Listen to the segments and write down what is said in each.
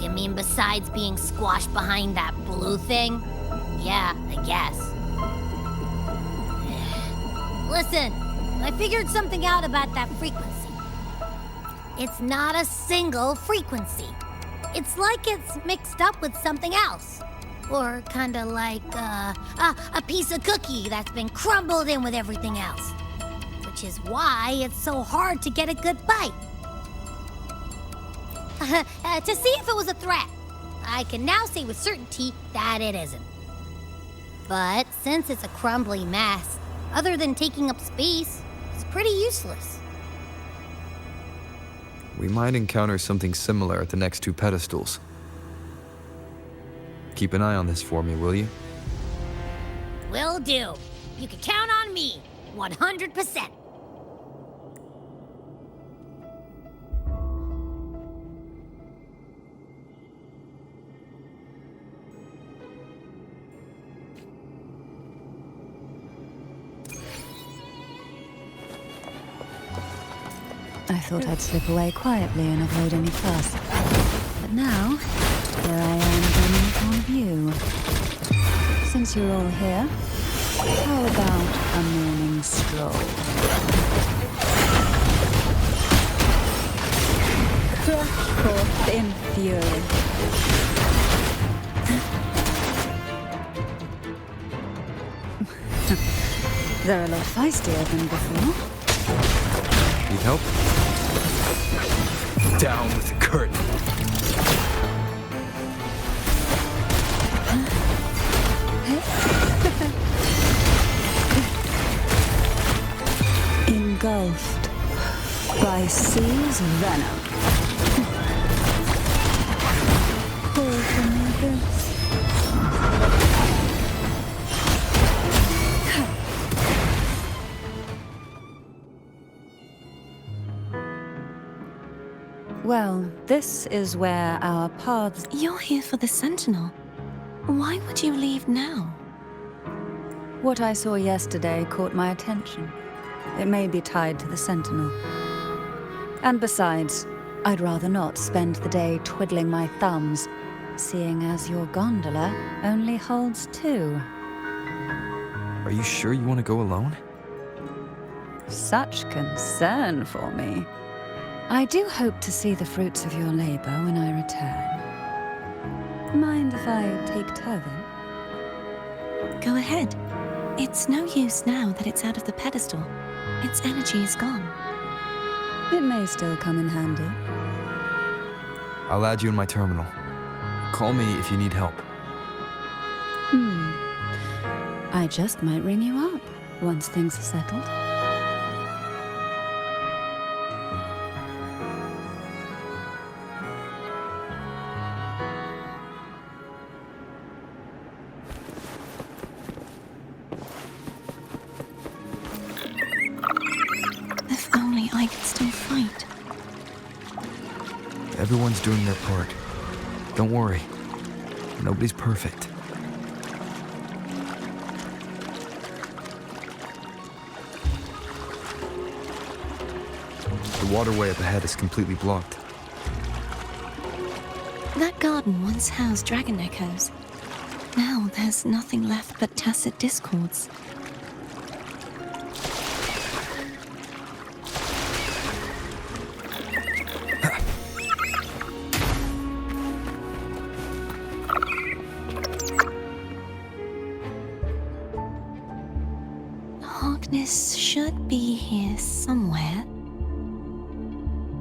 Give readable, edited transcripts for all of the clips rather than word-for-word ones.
You mean besides being squashed behind that blue thing? Yeah, I guess. Listen, I figured something out about that frequency. It's not a single frequency. It's like it's mixed up with something else. Or kinda like a piece of cookie that's been crumbled in with everything else. Which is why it's so hard to get a good bite. To see if it was a threat. I can now say with certainty that it isn't. But since it's a crumbly mess, other than taking up space, it's pretty useless. We might encounter something similar at the next two pedestals. Keep an eye on this for me, will you? Will do. You can count on me, 100%. I thought I'd slip away quietly and avoid any fuss. But now, here I am coming upon view. Since you're all here, how about a morning stroll? Crush forth in fury. They're a lot feistier than before. Need help? Down with the curtain. Engulfed by sea's venom. Pull from the abyss. Well, this is where our paths... You're here for the Sentinel. Why would you leave now? What I saw yesterday caught my attention. It may be tied to the Sentinel. And besides, I'd rather not spend the day twiddling my thumbs, seeing as your gondola only holds 2. Are you sure you want to go alone? Such concern for me. I do hope to see the fruits of your labor when I return. Mind if I take Turvin? Go ahead. It's no use now that it's out of the pedestal. Its energy is gone. It may still come in handy. I'll add you in my terminal. Call me if you need help. I just might ring you up once things are settled. If only I could still fight. Everyone's doing their part. Don't worry. Nobody's perfect. The waterway up ahead is completely blocked. That garden once housed dragon echoes. Now there's nothing left but tacit discords. Harkness should be here somewhere.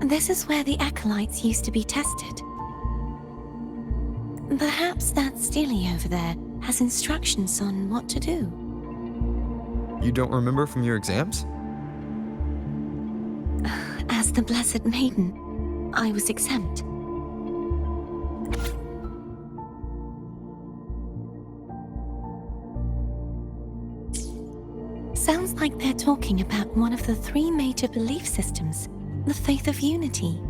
This is where the acolytes used to be tested. Perhaps that Steely over there has instructions on what to do. You don't remember from your exams? As the Blessed Maiden, I was exempt. Sounds like they're talking about one of the 3 major belief systems, the faith of unity.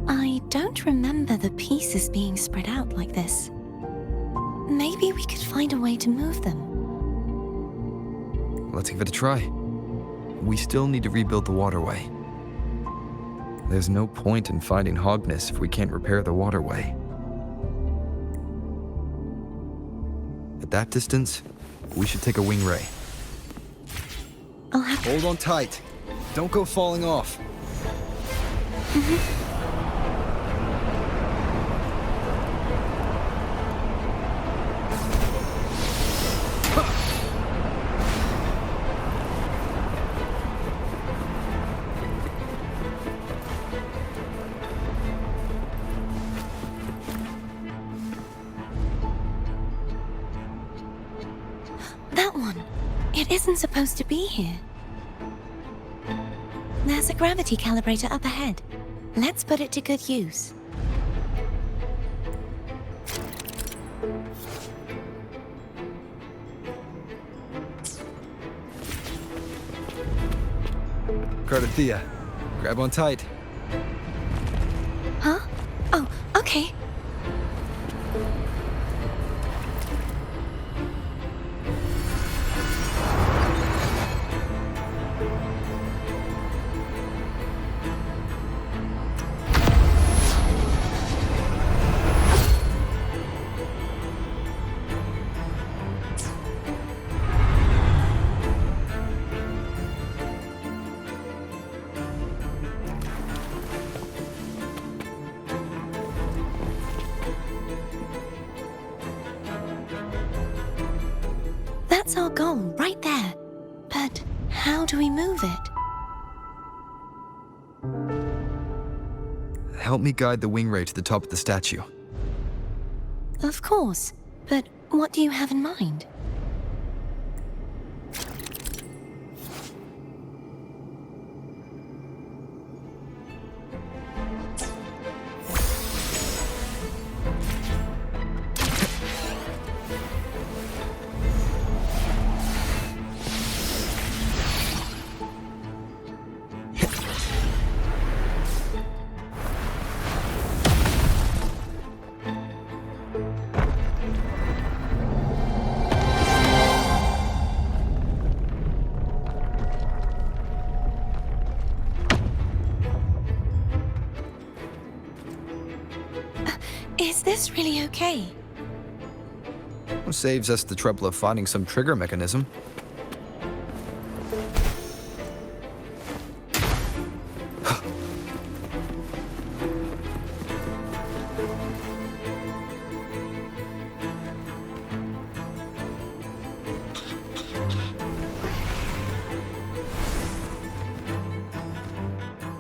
I don't remember the pieces being spread out like this. Maybe we could find a way to move them. Let's give it a try. We still need to rebuild the waterway. There's no point in finding Hogness if we can't repair the waterway. At that distance, we should take a wing ray. I'll have Hold on tight. Don't go falling off. that one. It isn't supposed to be here. There's a gravity calibrator up ahead. Let's put it to good use. Cardathea, grab on tight. Huh? Oh, okay. That's our goal, right there. But how do we move it? Help me guide the wing ray to the top of the statue. Of course. But what do you have in mind? Is this really okay? Saves us the trouble of finding some trigger mechanism.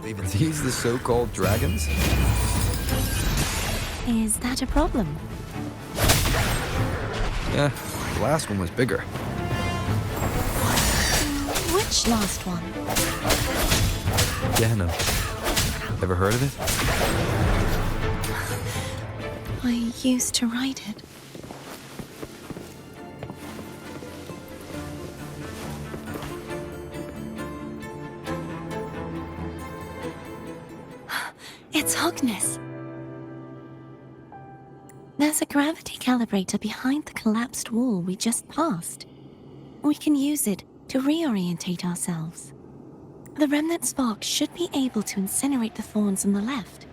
Are these the so-called dragons? Is that a problem? Yeah, the last one was bigger. Which last one? Gehenna. Ever heard of it? I used to ride it. It's Hogness. There's a gravity calibrator behind the collapsed wall we just passed. We can use it to reorientate ourselves. The remnant spark should be able to incinerate the thorns on the left.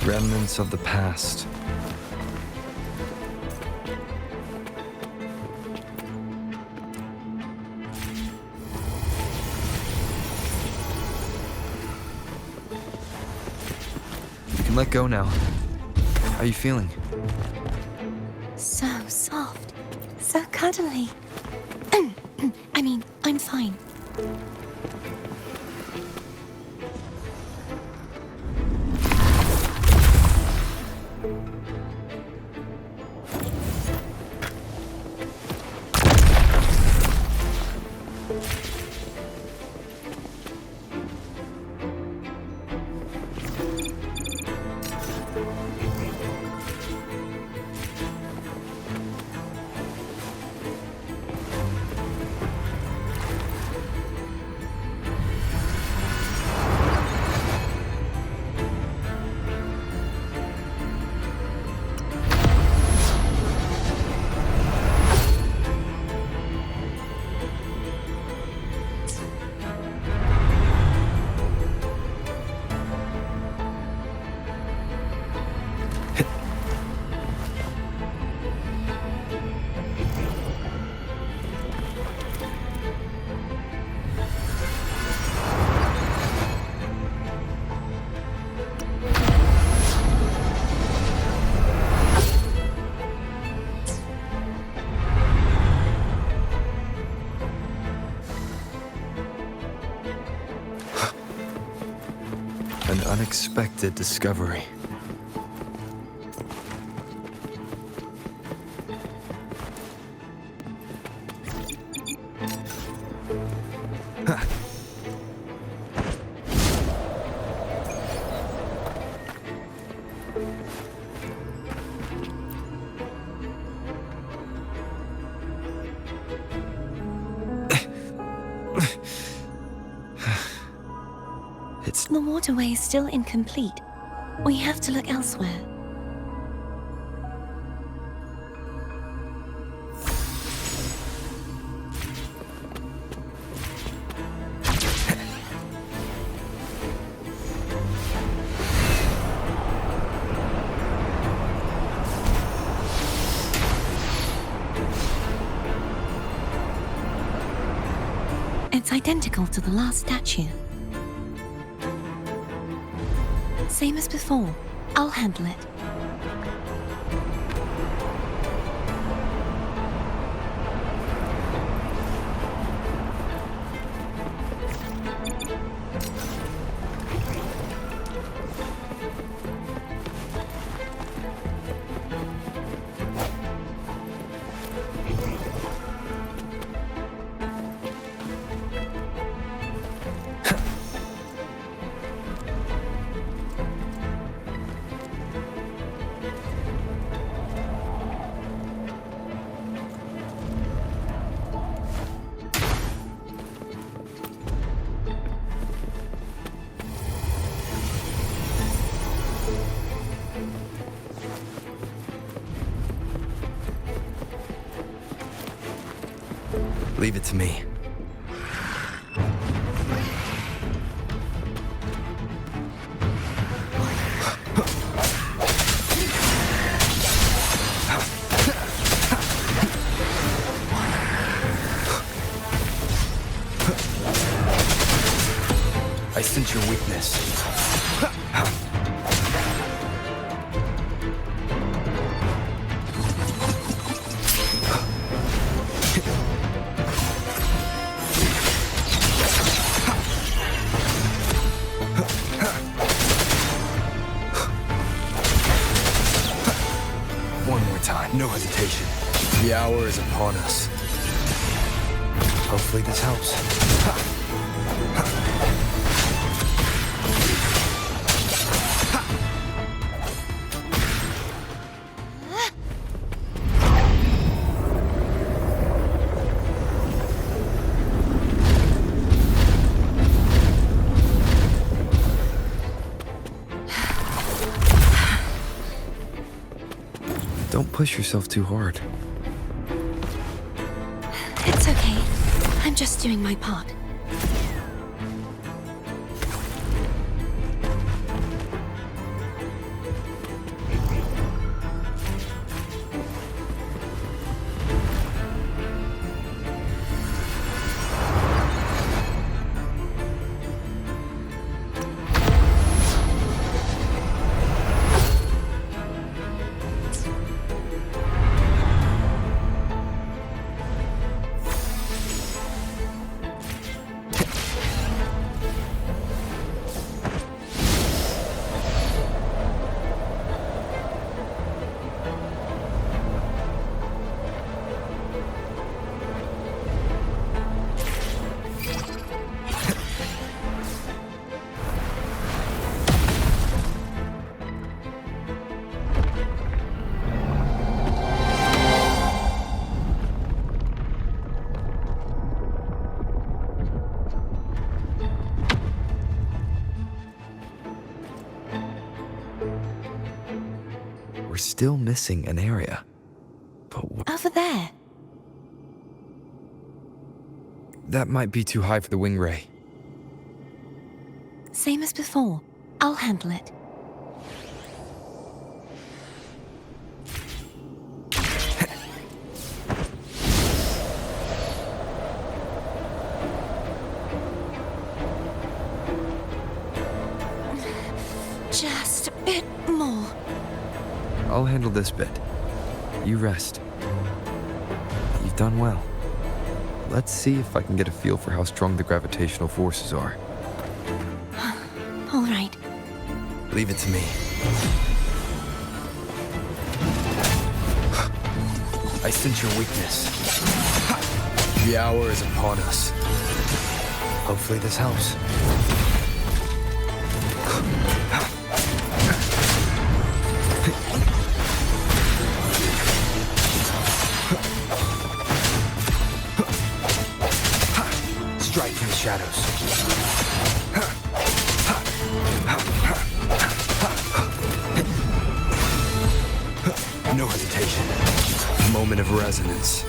Remnants of the past. Let go now. How are you feeling? So soft. So cuddly. I mean, I'm fine. unexpected discovery. The waterway is still incomplete. We have to look elsewhere. It's identical to the last statue. Same as before. I'll handle it. Leave it to me. I sense your weakness. One more time, no hesitation. The hour is upon us. Hopefully this helps. Don't push yourself too hard. It's okay. I'm just doing my part. We're still missing an area. But Over there. that might be too high for the wing ray. Same as before. I'll handle it. Just a bit more. I'll handle this bit. You rest. You've done well. Let's see if I can get a feel for how strong the gravitational forces are. All right. Leave it to me. I sense your weakness. The hour is upon us. Hopefully this helps. Strike from the shadows. No hesitation. Moment of resonance.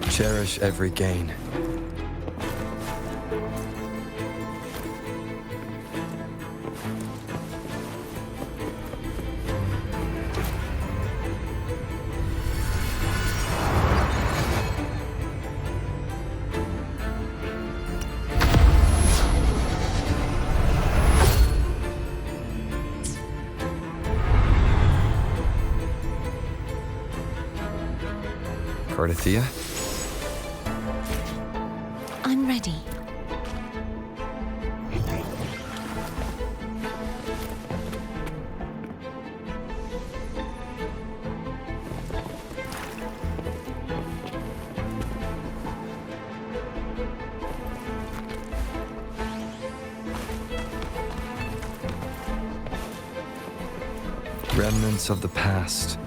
Cherish every gain. Cardathia? I'm ready. Remnants of the past.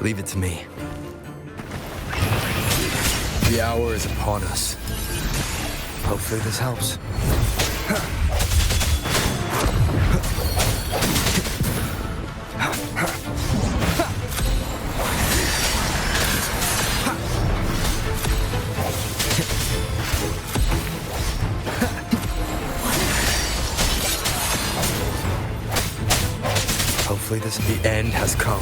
Leave it to me. The hour is upon us. Hopefully this helps. Hopefully the end has come.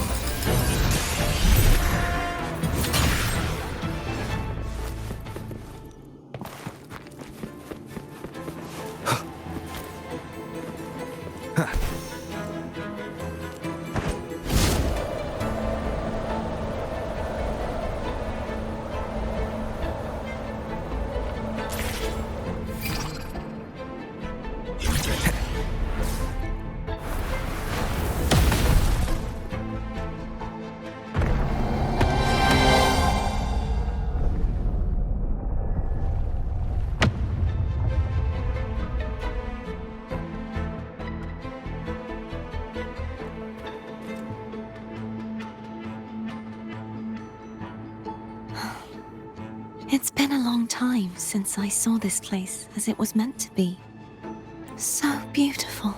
It's been a long time since I saw this place as it was meant to be. So beautiful.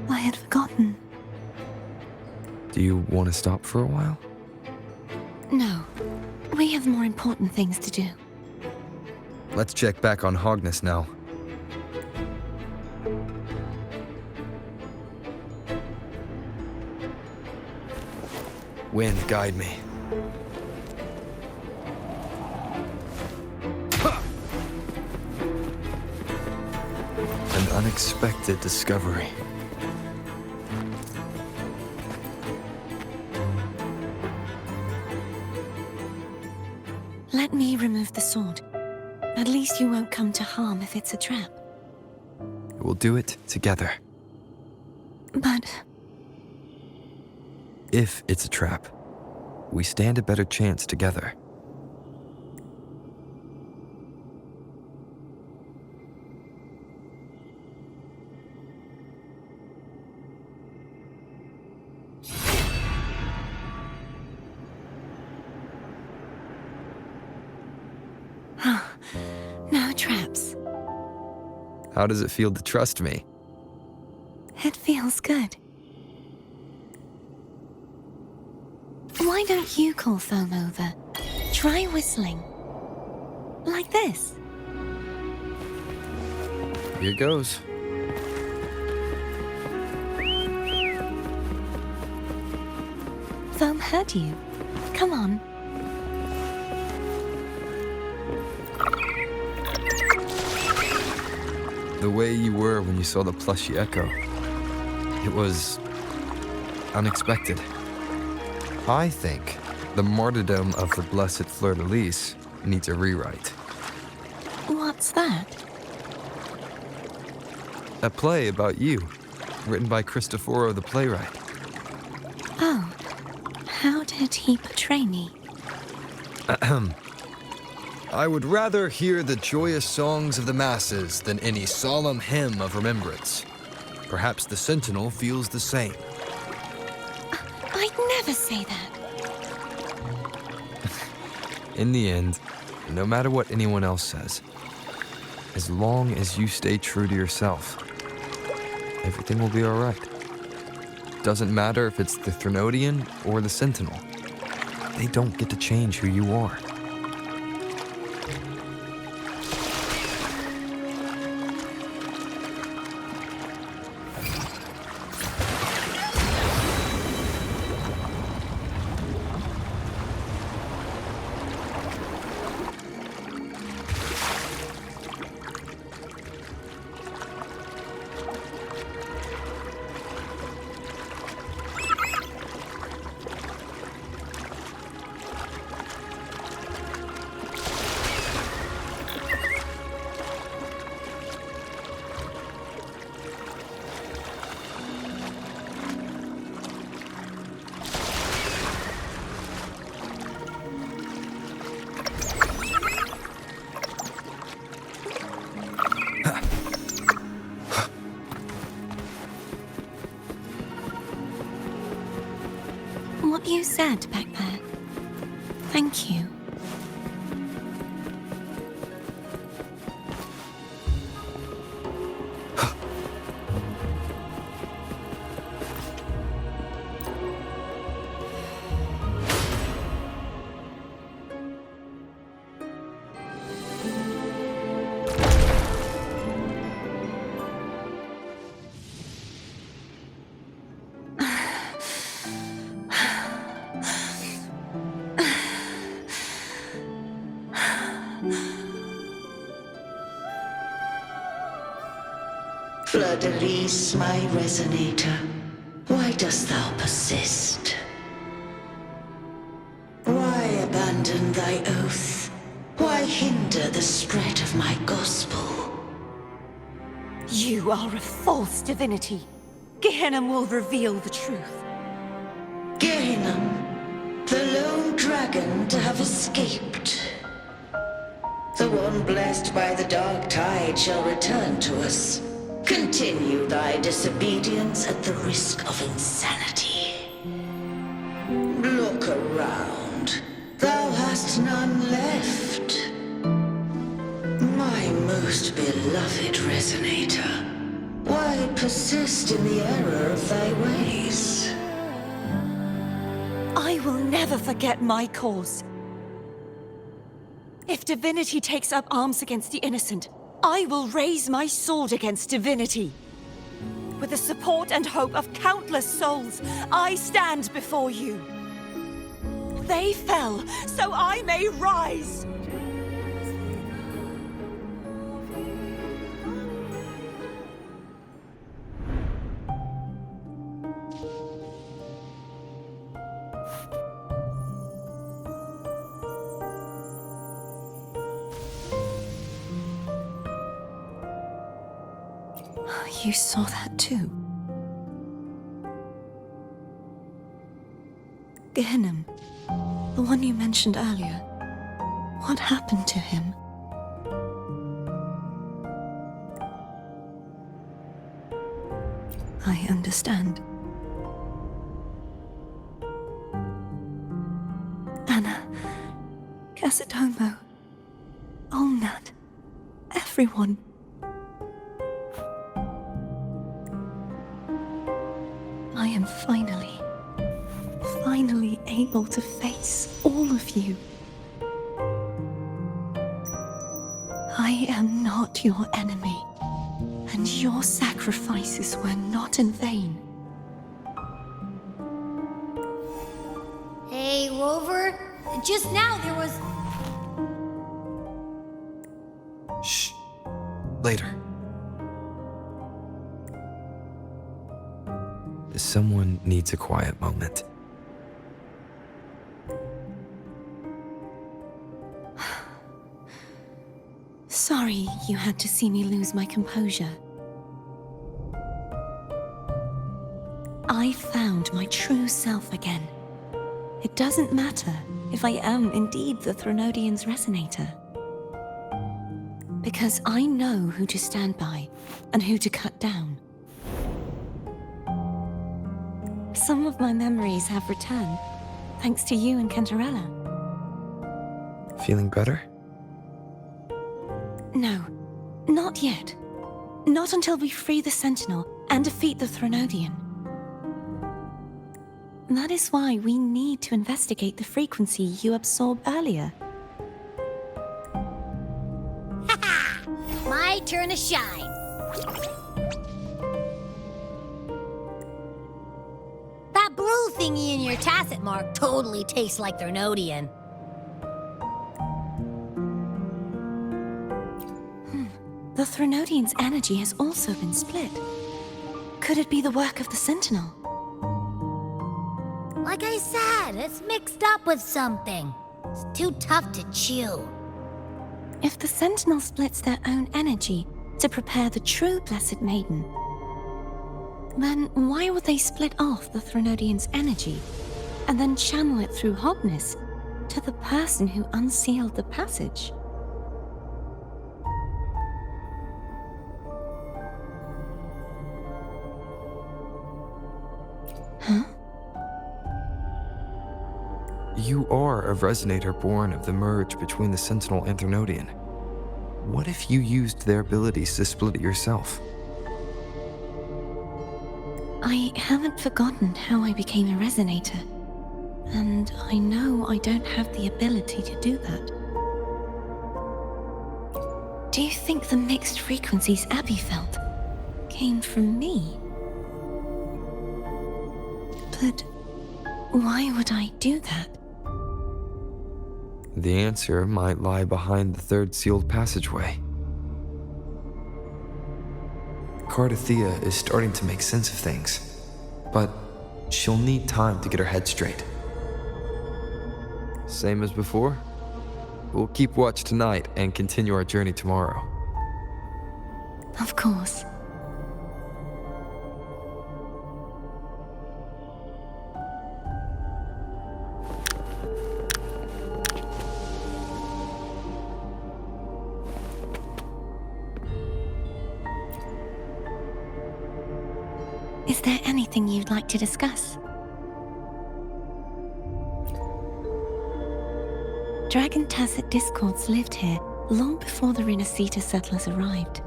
I had forgotten. Do you want to stop for a while? No, we have more important things to do. Let's check back on Hogness now. Wind, guide me. An unexpected discovery. Let me remove the sword. At least you won't come to harm if it's a trap. We'll do it together. But If it's a trap, we stand a better chance together. no traps. How does it feel to trust me? It feels good. Why don't you call Foam over? Try whistling. Like this. Here goes. Foam heard you. Come on. The way you were when you saw the plushy echo. It was unexpected. I think the martyrdom of the Blessed Fleur-de-Lis needs a rewrite. What's that? A play about you, written by Cristoforo the playwright. Oh. How did he portray me? I would rather hear the joyous songs of the masses than any solemn hymn of remembrance. Perhaps the Sentinel feels the same. I'd never say that. In the end, no matter what anyone else says, as long as you stay true to yourself, everything will be all right. Doesn't matter if it's the Threnodian or the Sentinel. They don't get to change who you are. What you said back there. Thank you. Fleur-de-Lis, my resonator, why dost thou persist? Why abandon thy oath? Why hinder the spread of my gospel? You are a false divinity. Gehenna will reveal the truth. Gehenna, the lone dragon to have escaped. The one blessed by the dark tide shall return to us. Continue thy disobedience at the risk of insanity. Look around. Thou hast none left. most beloved resonator, why persist in the error of thy ways? I will never forget my cause. If divinity takes up arms against the innocent, I will raise my sword against divinity. With the support and hope of countless souls, I stand before you. They fell, so I may rise! You saw that too? Gehenna, the one you mentioned earlier. What happened to him? I understand. Anna, Casitomo, Olnat, everyone. I am finally able to face all of you. I am not your enemy, and your sacrifices were not in vain. Hey, Rover, just now there was... Shh. Later. Someone needs a quiet moment. Sorry you had to see me lose my composure. I found my true self again. It doesn't matter if I am indeed the Threnodian's resonator. Because I know who to stand by and who to cut down. Some of my memories have returned, thanks to you and Cantarella. Feeling better? No, not yet. Not until we free the Sentinel and defeat the Threnodian. That is why we need to investigate the frequency you absorbed earlier. My turn to shine. That blue thingy in your tacit mark totally tastes like Threnodian. The Threnodian's energy has also been split. Could it be the work of the Sentinel? Like I said, it's mixed up with something. It's too tough to chew. If the Sentinel splits their own energy to prepare the true Blessed Maiden, then why would they split off the Threnodian's energy and then channel it through Hognis to the person who unsealed the passage? Huh? You are a resonator born of the merge between the Sentinel and Threnodian. What if you used their abilities to split it yourself? I haven't forgotten how I became a resonator, and I know I don't have the ability to do that. Do you think the mixed frequencies Abby felt came from me? But why would I do that? The answer might lie behind the third sealed passageway. Cardathea is starting to make sense of things, but she'll need time to get her head straight. Same as before? We'll keep watch tonight and continue our journey tomorrow. Of course. Is there anything you'd like to discuss? Dragon Tacit discords lived here long before the Renacita settlers arrived.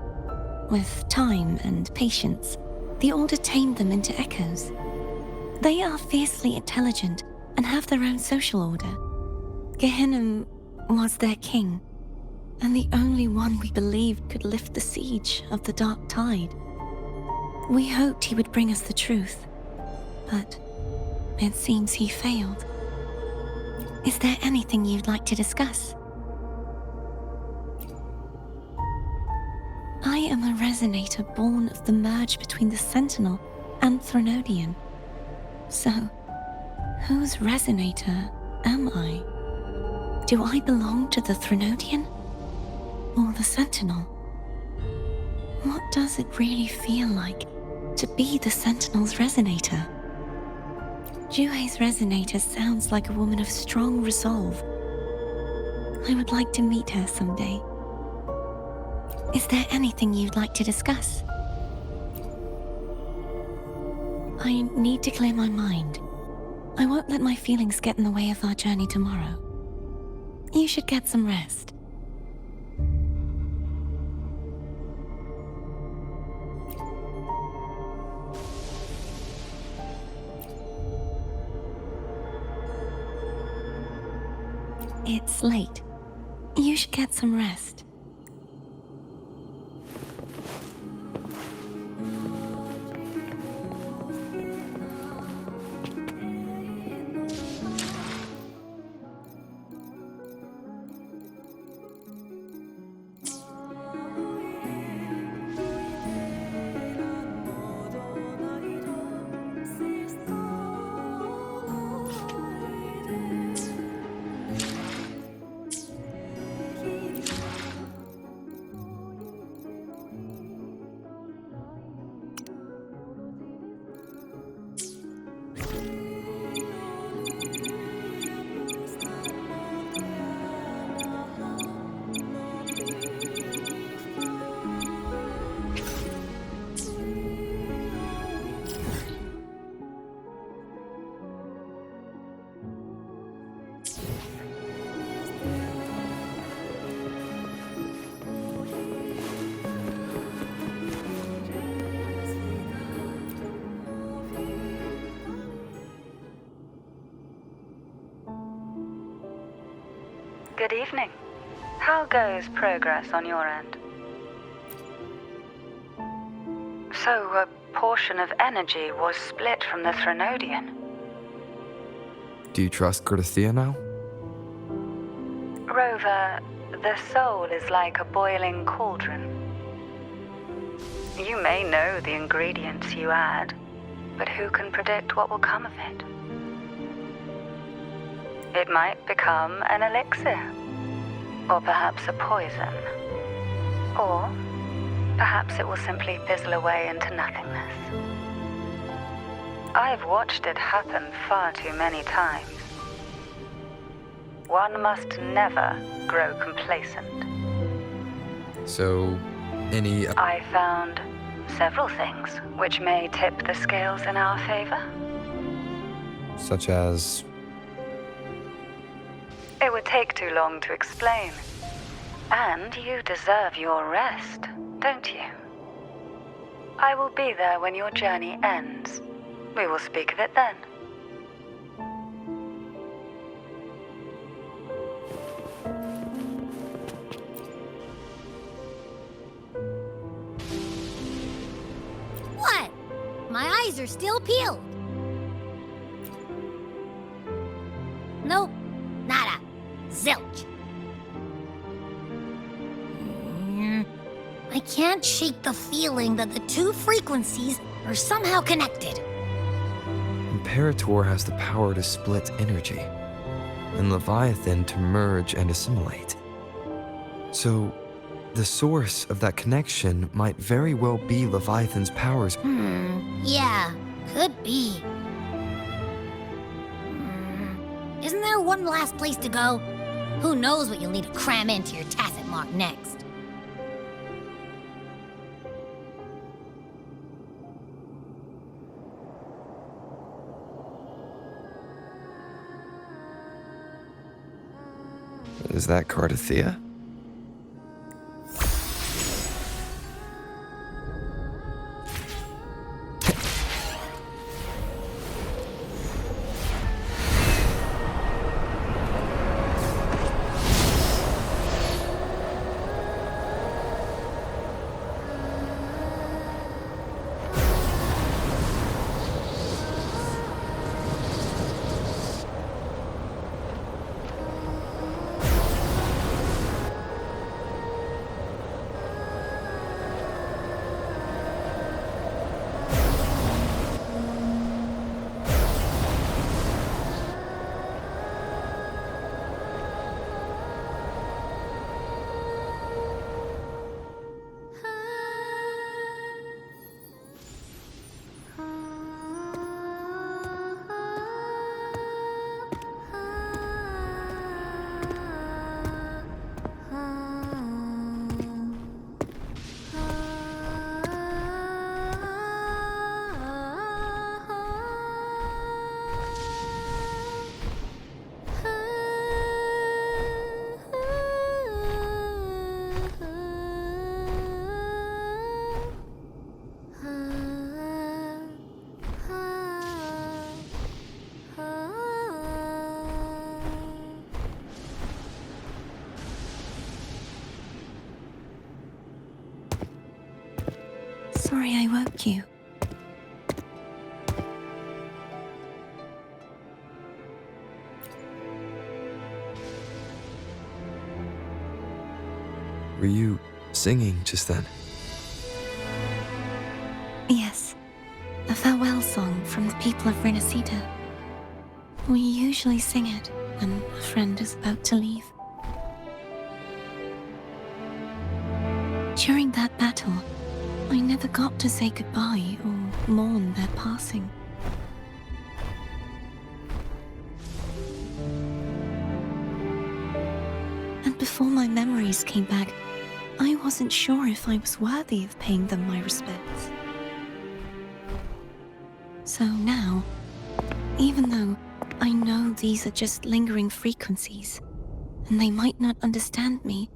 With time and patience, the Order tamed them into echoes. They are fiercely intelligent and have their own social order. Gehinnom was their king, and the only one we believed could lift the siege of the Dark Tide. We hoped he would bring us the truth, but it seems he failed. Is there anything you'd like to discuss? I am a resonator born of the merge between the Sentinal and Threnodian. So, whose resonator am I? Do I belong to the Threnodian or the Sentinel? What does it really feel like to be the Sentinel's resonator? Juhe's resonator sounds like a woman of strong resolve. I would like to meet her someday. Is there anything you'd like to discuss? I need to clear my mind. I won't let my feelings get in the way of our journey tomorrow. You should get some rest. It's late. You should get some rest. Good evening. How goes progress on your end? So, a portion of energy was split from the Threnodian. Do you trust Crier now? Rover, the soul is like a boiling cauldron. You may know the ingredients you add, but who can predict what will come of it? It might become an elixir, or perhaps a poison, or perhaps it will simply fizzle away into nothingness. I've watched it happen far too many times. One must never grow complacent. So, any... I found several things which may tip the scales in our favor. Such as... It would take too long to explain. And you deserve your rest, don't you? I will be there when your journey ends. We will speak of it then. What? My eyes are still peeled. Nope. Nada. Zilch. I can't shake the feeling that the two frequencies are somehow connected. Imperator has the power to split energy, and Leviathan to merge and assimilate. So, the source of that connection might very well be Leviathan's powers. Yeah, could be. Isn't there one last place to go? Who knows what you'll need to cram into your tacit mark next? Is that Crier? sorry I woke you. Were you singing just then? Yes, a farewell song from the people of Renacita. We usually sing it when a friend is about to leave. During that battle, I never got to say goodbye or mourn their passing. And before my memories came back, I wasn't sure if I was worthy of paying them my respects. So now, even though I know these are just lingering frequencies, and they might not understand me,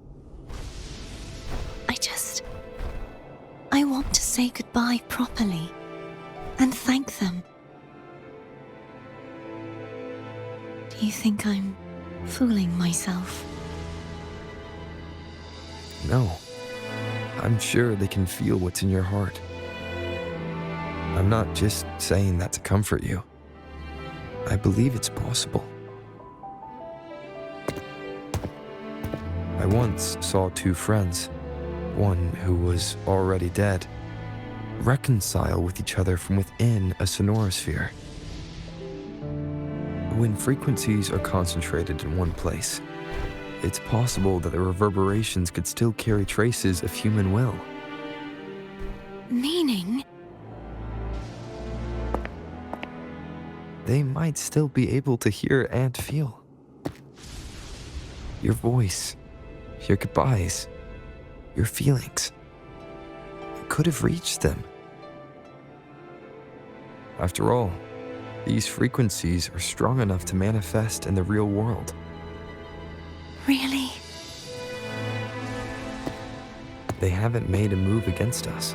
I want to say goodbye properly, and thank them. Do you think I'm fooling myself? No. I'm sure they can feel what's in your heart. I'm not just saying that to comfort you. I believe it's possible. I once saw two friends, one who was already dead, reconcile with each other from within a sonorosphere. When frequencies are concentrated in one place, it's possible that the reverberations could still carry traces of human will. Meaning? They might still be able to hear and feel. Your voice, your goodbyes, your feelings. It could have reached them. After all, these frequencies are strong enough to manifest in the real world. Really? They haven't made a move against us.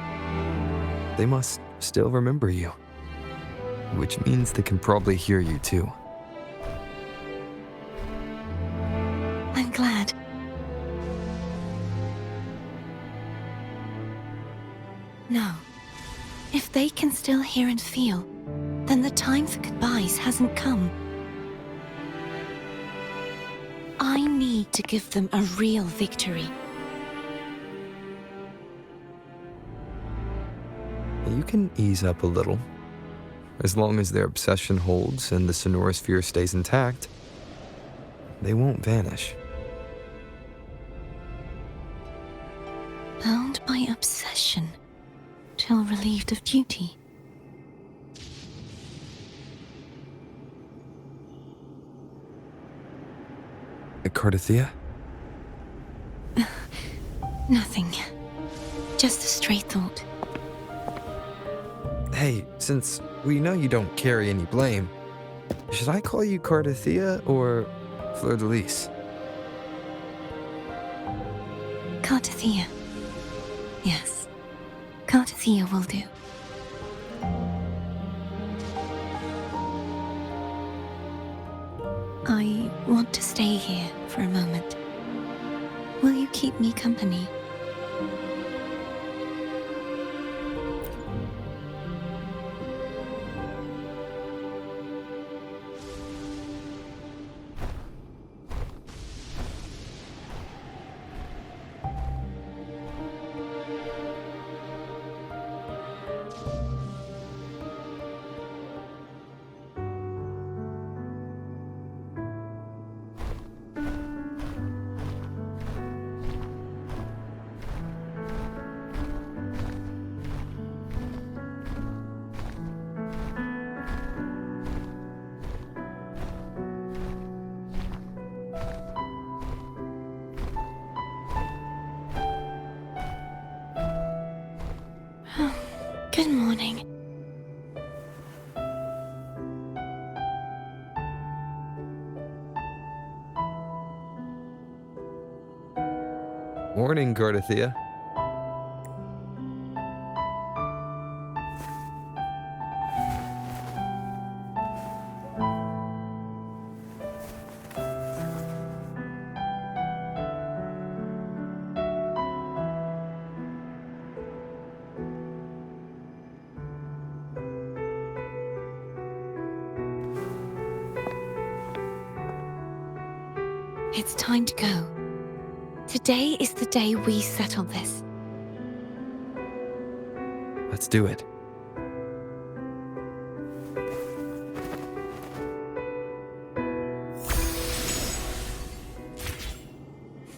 They must still remember you. Which means they can probably hear you too. I'm glad. No. If they can still hear and feel, then the time for goodbyes hasn't come. I need to give them a real victory. You can ease up a little. As long as their obsession holds and the sonorosphere stays intact, they won't vanish. Bound by obsession, till relieved of duty. Cardathea? Nothing. Just a stray thought. Hey, since we know you don't carry any blame, should I call you Cardathea or Fleur de Lis? Cardathea. Yes. Cardathea will do. I want to stay here for a moment. Will you keep me company? Good morning. Morning, Cardathea. It's time to go. Today is the day we settle this. Let's do it.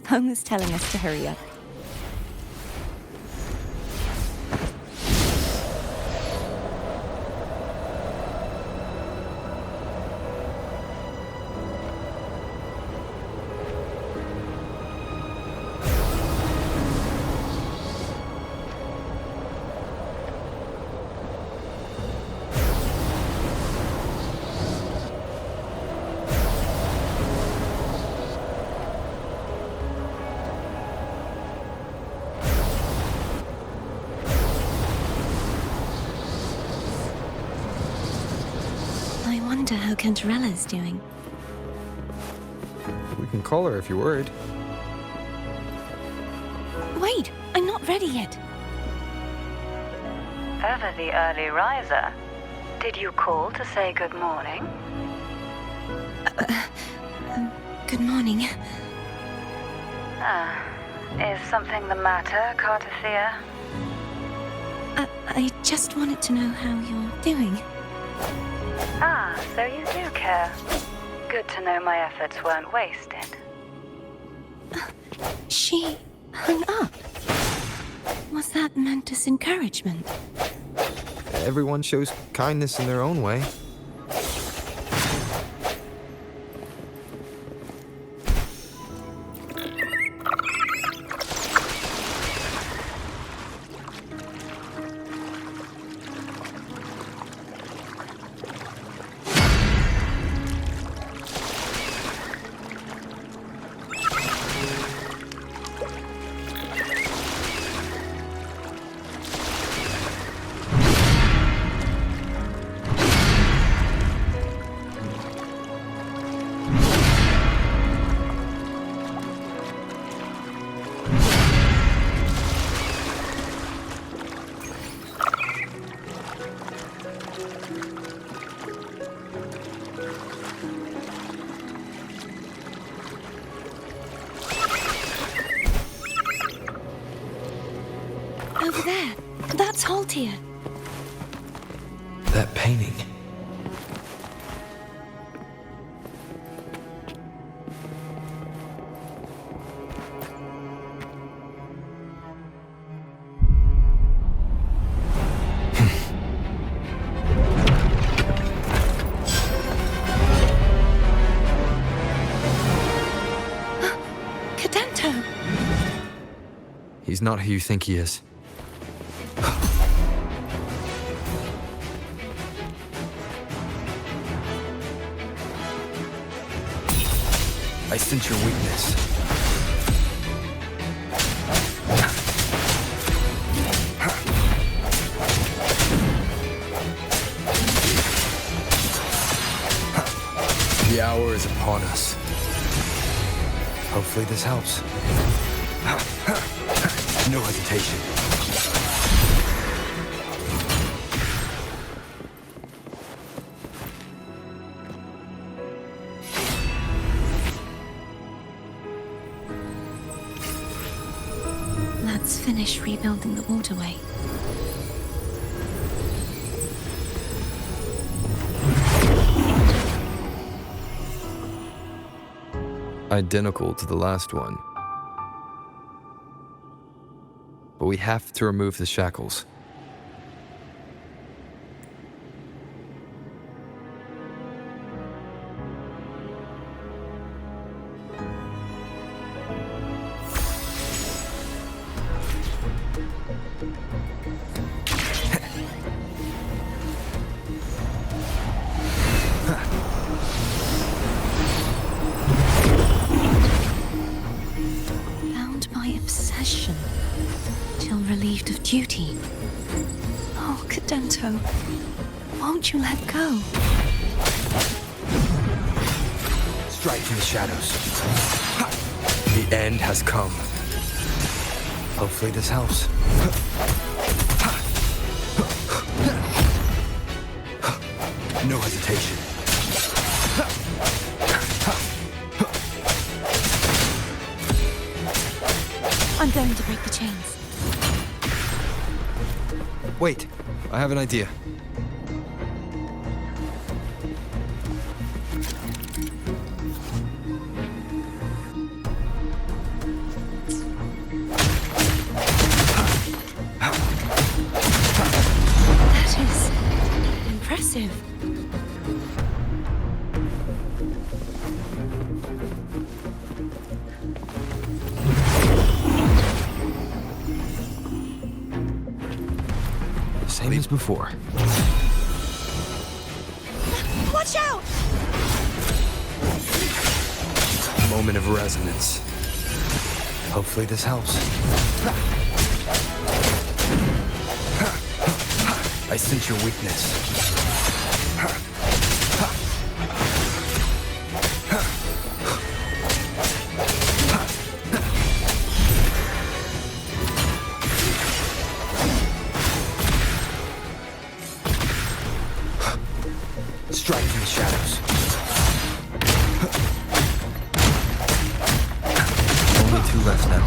Home is telling us to hurry up. I wonder how Cantarella's doing. We can call her if you're worried. Wait, I'm not ready yet. Ever the early riser? Did you call to say good morning? Good morning. Is something the matter, Cartathea? I just wanted to know how you're doing. So you do care. Good to know my efforts weren't wasted. She hung up. Was that meant as encouragement? Everyone shows kindness in their own way. Over there. That's Haltier. That painting. Cadento! He's not who you think he is. I sense your weakness. The hour is upon us. Hopefully this helps. No hesitation. Let's finish rebuilding the waterway. Identical to the last one. But we have to remove the shackles. Bound by obsession, till relieved of duty. Oh, Cadento, won't you let go? Strike from the shadows. The end has come. Hopefully this helps. No hesitation. I'm going to break the chains. Wait, I have an idea. That is impressive. Same as before. Watch out! Moment of resonance. Hopefully this helps. I sense your weakness. Strike from the shadows. Only 2 left now.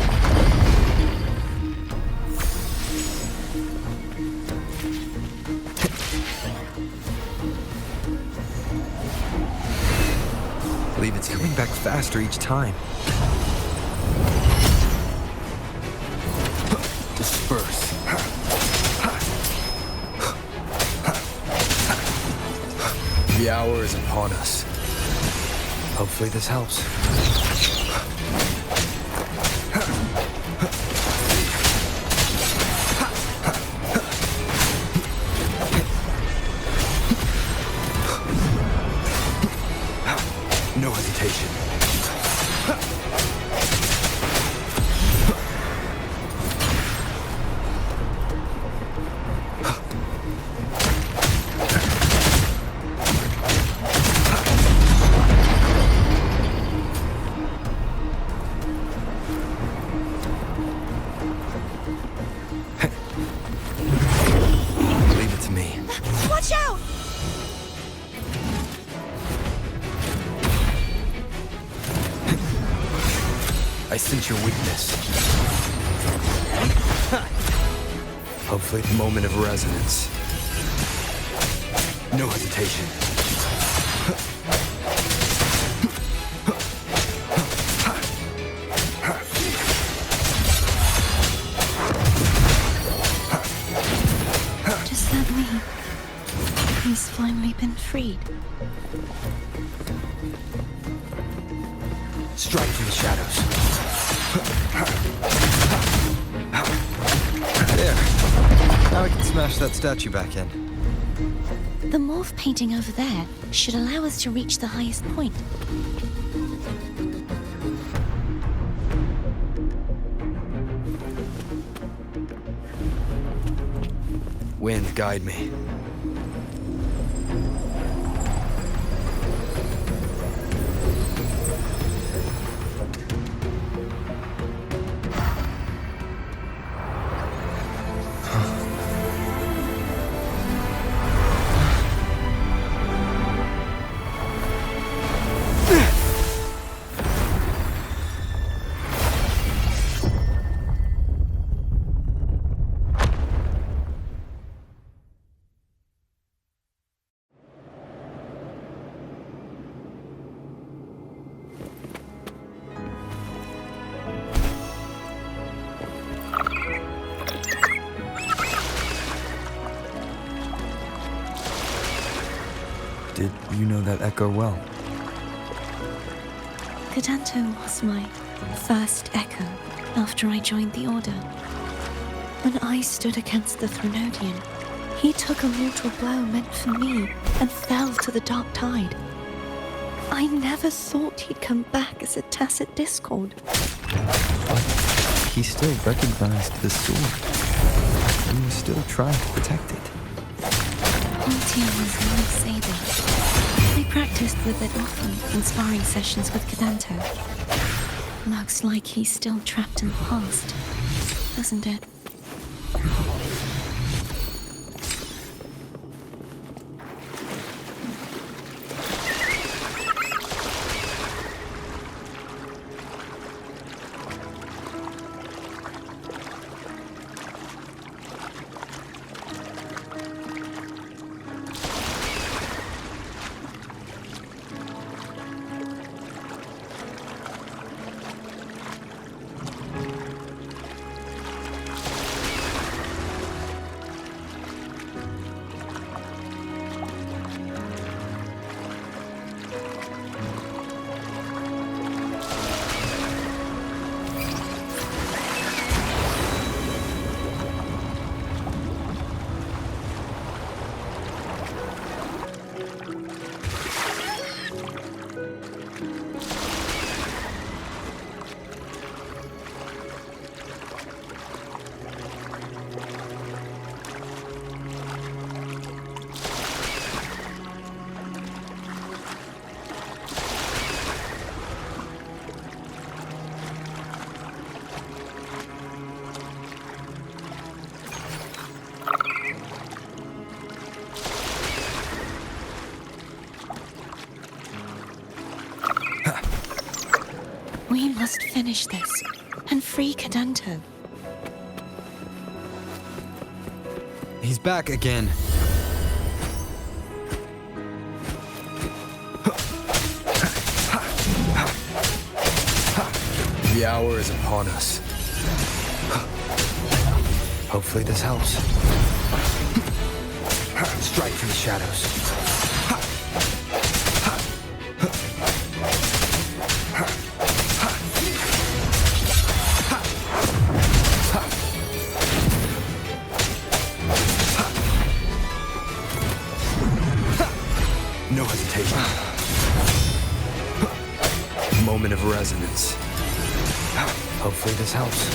I believe it's coming back faster each time. Disperse. The hour is upon us. Hopefully this helps. No hesitation. Leave it to me. Watch out! I sense your weakness. Hopefully the moment of resonance. No hesitation. Does that mean he's finally been freed? Strike from the shadows. There. Now I can smash that statue back in. The morph painting over there should allow us to reach the highest point. Wind, guide me. Did you know that echo well? Cadanto was my first echo after I joined the Order. When I stood against the Threnodian, he took a mortal blow meant for me and fell to the dark tide. I never thought he'd come back as a tacit discord. He still recognized the sword and was still trying to protect it. Altia was a lightsaber. I practiced with it often in sparring sessions with Cadanto. Looks like he's still trapped in the past, doesn't it? We must finish this and free Cadanto. He's back again. The hour is upon us. Hopefully this helps. Strike from the shadows. No hesitation. Moment of resonance. Hopefully this helps.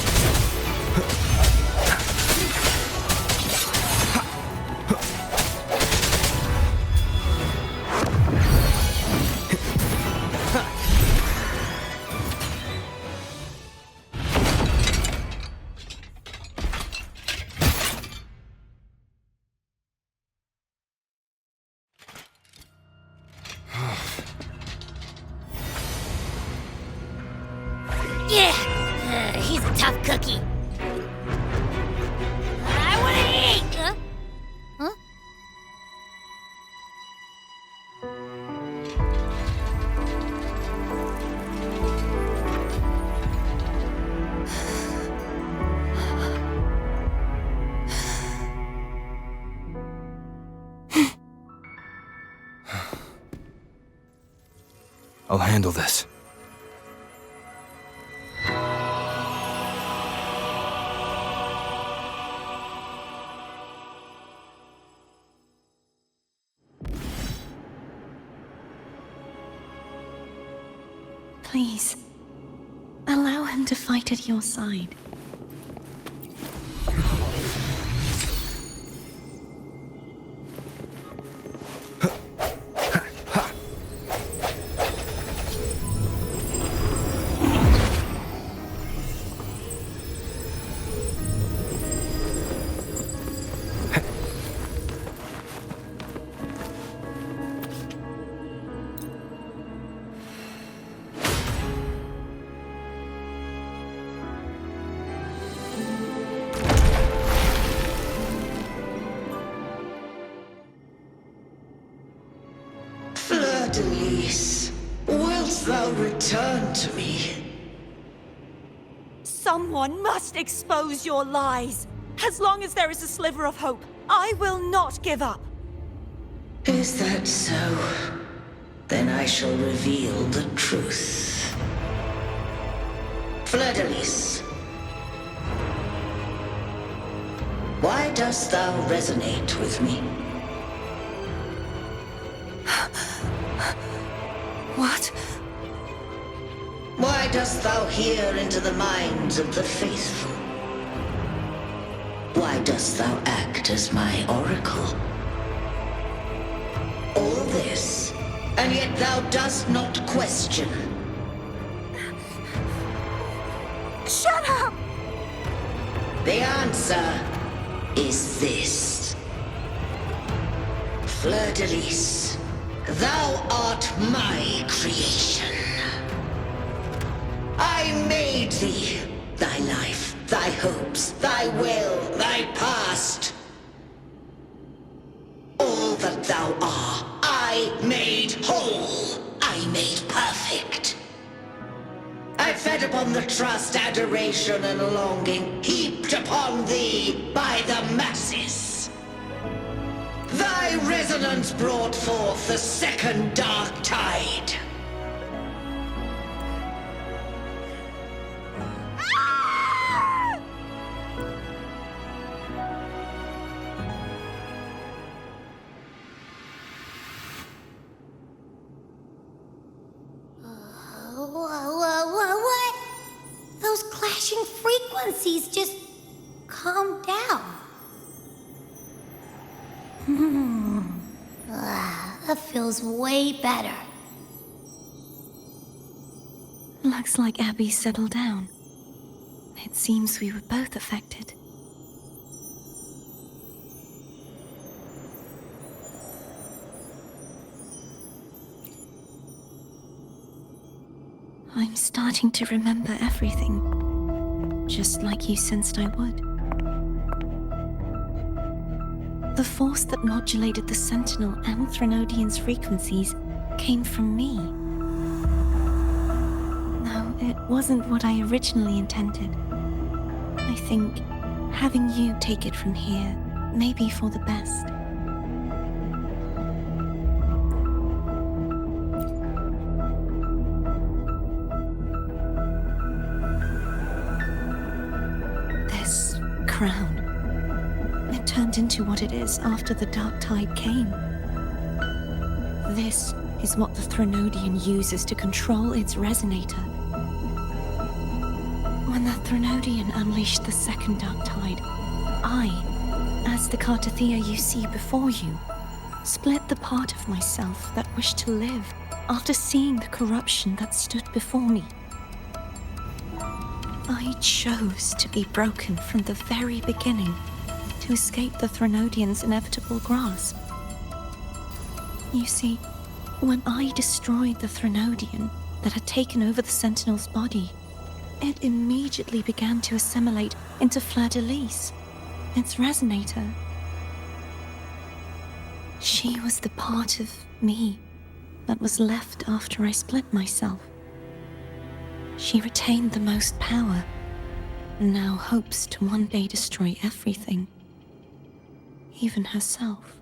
Yeah, he's a tough cookie. I wanna eat! Huh? I'll handle this. Please, allow him to fight at your side. Fleur-de-lis, wilt thou return to me? Someone must expose your lies. As long as there is a sliver of hope, I will not give up. Is that so? Then I shall reveal the truth. Fleur-de-lis, why dost thou resonate with me? What? Why dost thou hear into the minds of the faithful? Why dost thou act as my oracle? All this, and yet thou dost not question. Shut up! The answer is this. Fleur-de-lis, thou art my creation. I made thee, thy life, thy hopes, thy will, thy past. All that thou art, I made whole. I made perfect. I fed upon the trust, adoration, and longing heaped upon thee by the masses. Thy resonance brought forth the second dark tide. What? Those clashing frequencies just calm down. That feels way better. Looks like Abby settled down. It seems we were both affected. I'm starting to remember everything, just like you sensed I would. The force that modulated the Sentinal and Threnodian's frequencies came from me. No, it wasn't what I originally intended. I think having you take it from here may be for the best. This crown, it turned into what it is after the Dark Tide came. This is what the Threnodian uses to control its resonator. When the Threnodian unleashed the second Dark Tide, I, as the Cartathea you see before you, split the part of myself that wished to live after seeing the corruption that stood before me. I chose to be broken from the very beginning to escape the Threnodian's inevitable grasp. You see, when I destroyed the Threnodian that had taken over the Sentinel's body, it immediately began to assimilate into Fleur-de-Lis, its resonator. She was the part of me that was left after I split myself. She retained the most power, and now hopes to one day destroy everything, even herself.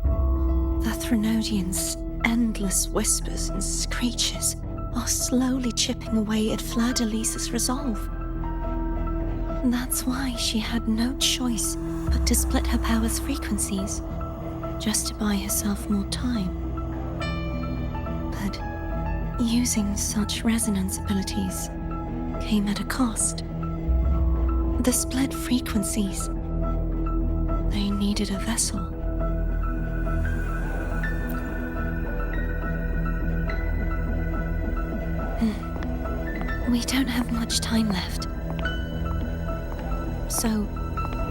The Threnodian's endless whispers and screeches are slowly chipping away at Fleur-de-Lis's resolve. That's why she had no choice but to split her power's frequencies, just to buy herself more time. But using such resonance abilities came at a cost. The split frequencies, they needed a vessel. We don't have much time left. So,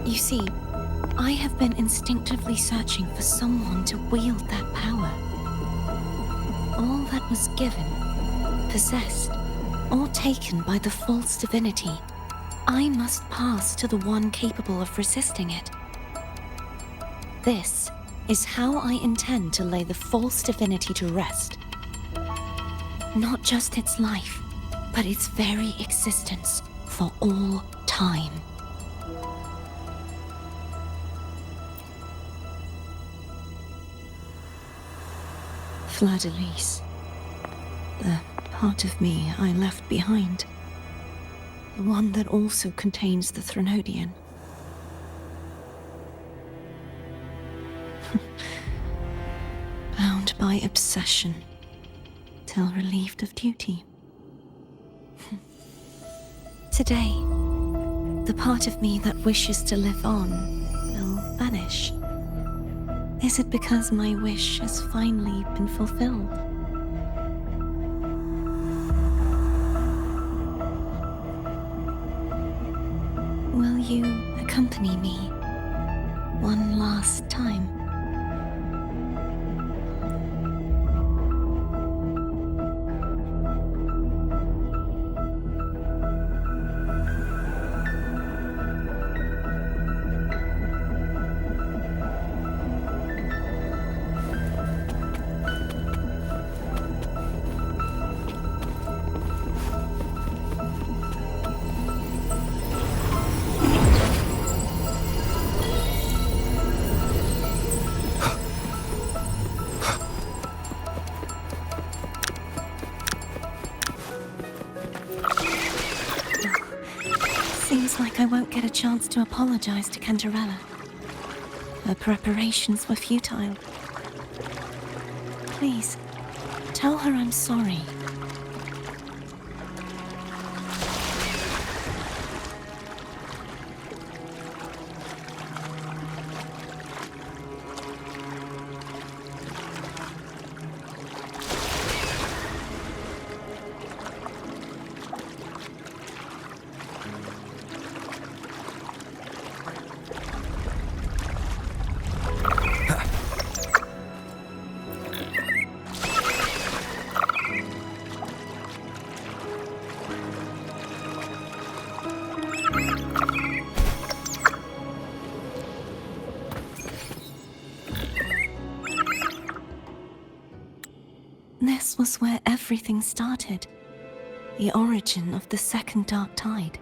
you see, I have been instinctively searching for someone to wield that power. All that was given, possessed, or taken by the false divinity, I must pass to the one capable of resisting it. This is how I intend to lay the false divinity to rest. Not just its life, but its very existence for all time. Fleur-de-Lis, the part of me I left behind, the one that also contains the Threnodian. Bound by obsession, till relieved of duty. Today, the part of me that wishes to live on will vanish. Is it because my wish has finally been fulfilled? Will you accompany me one last time? Seems like I won't get a chance to apologize to Cantarella. Her preparations were futile. Please, tell her I'm sorry. was where everything started. The origin of the second dark tide.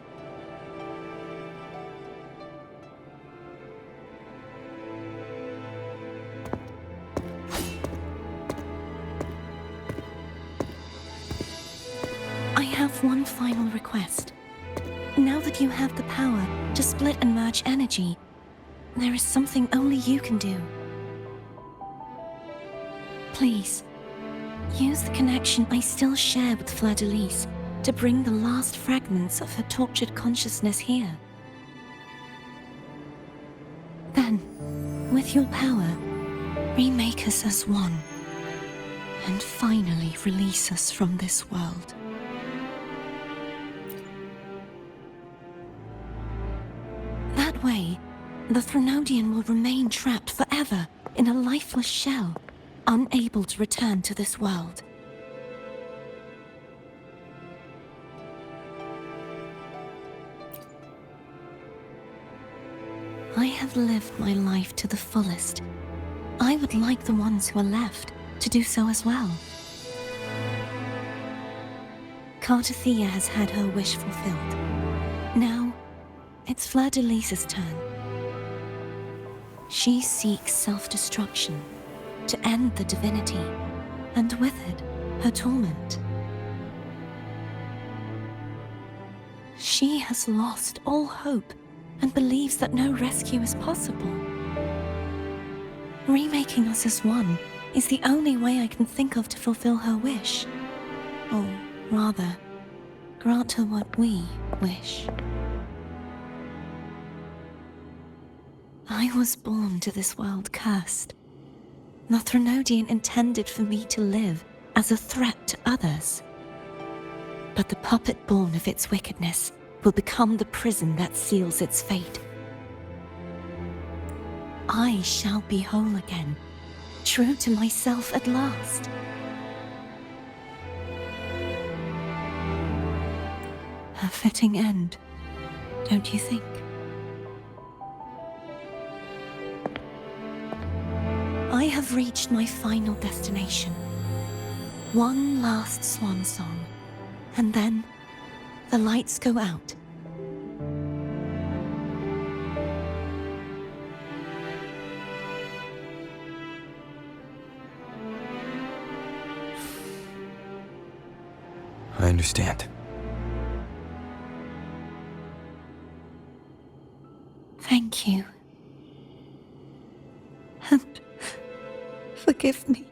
I have one final request. Now that you have the power to split and merge energy, there is something only you can do. Please, use the connection I still share with Fleur-de-Lis to bring the last fragments of her tortured consciousness here. Then, with your power, remake us as one, and finally release us from this world. That way, the Threnodian will remain trapped forever in a lifeless shell, unable to return to this world. I have lived my life to the fullest. I would like the ones who are left to do so as well. Cartathea has had her wish fulfilled. Now, it's Fleur-de-Lis's turn. She seeks self-destruction to end the divinity, and with it, her torment. She has lost all hope and believes that no rescue is possible. Remaking us as one is the only way I can think of to fulfill her wish. Or rather, grant her what we wish. I was born to this world cursed. The Threnodian intended for me to live as a threat to others. But the puppet born of its wickedness will become the prison that seals its fate. I shall be whole again, true to myself at last. A fitting end, don't you think? I have reached my final destination. One last swan song, and then the lights go out. I understand. Thank you. And forgive me.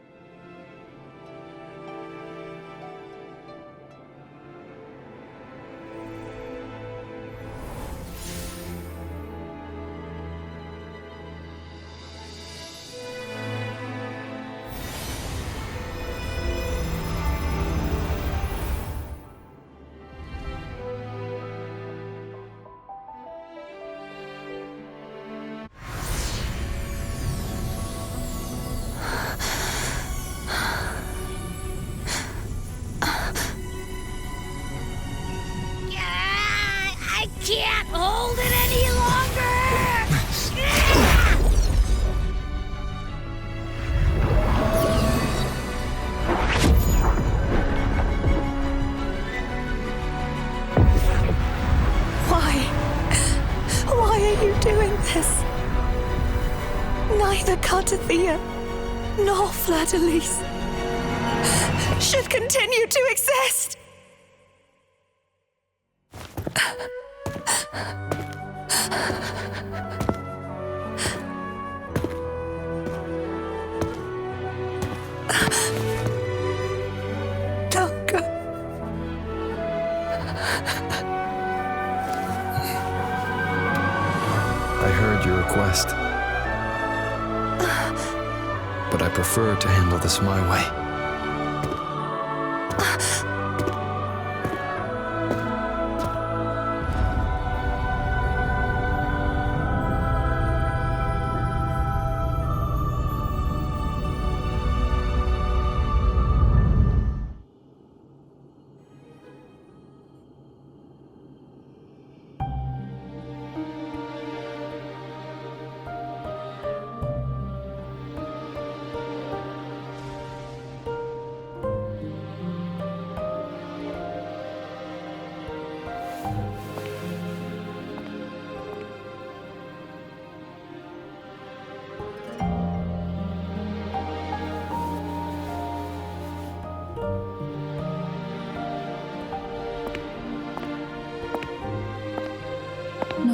I can't hold it any longer! Why are you doing this? Neither Cartathea nor Fleur-de-Lis should continue to exist! Don't go. I heard your request. But I prefer to handle this my way.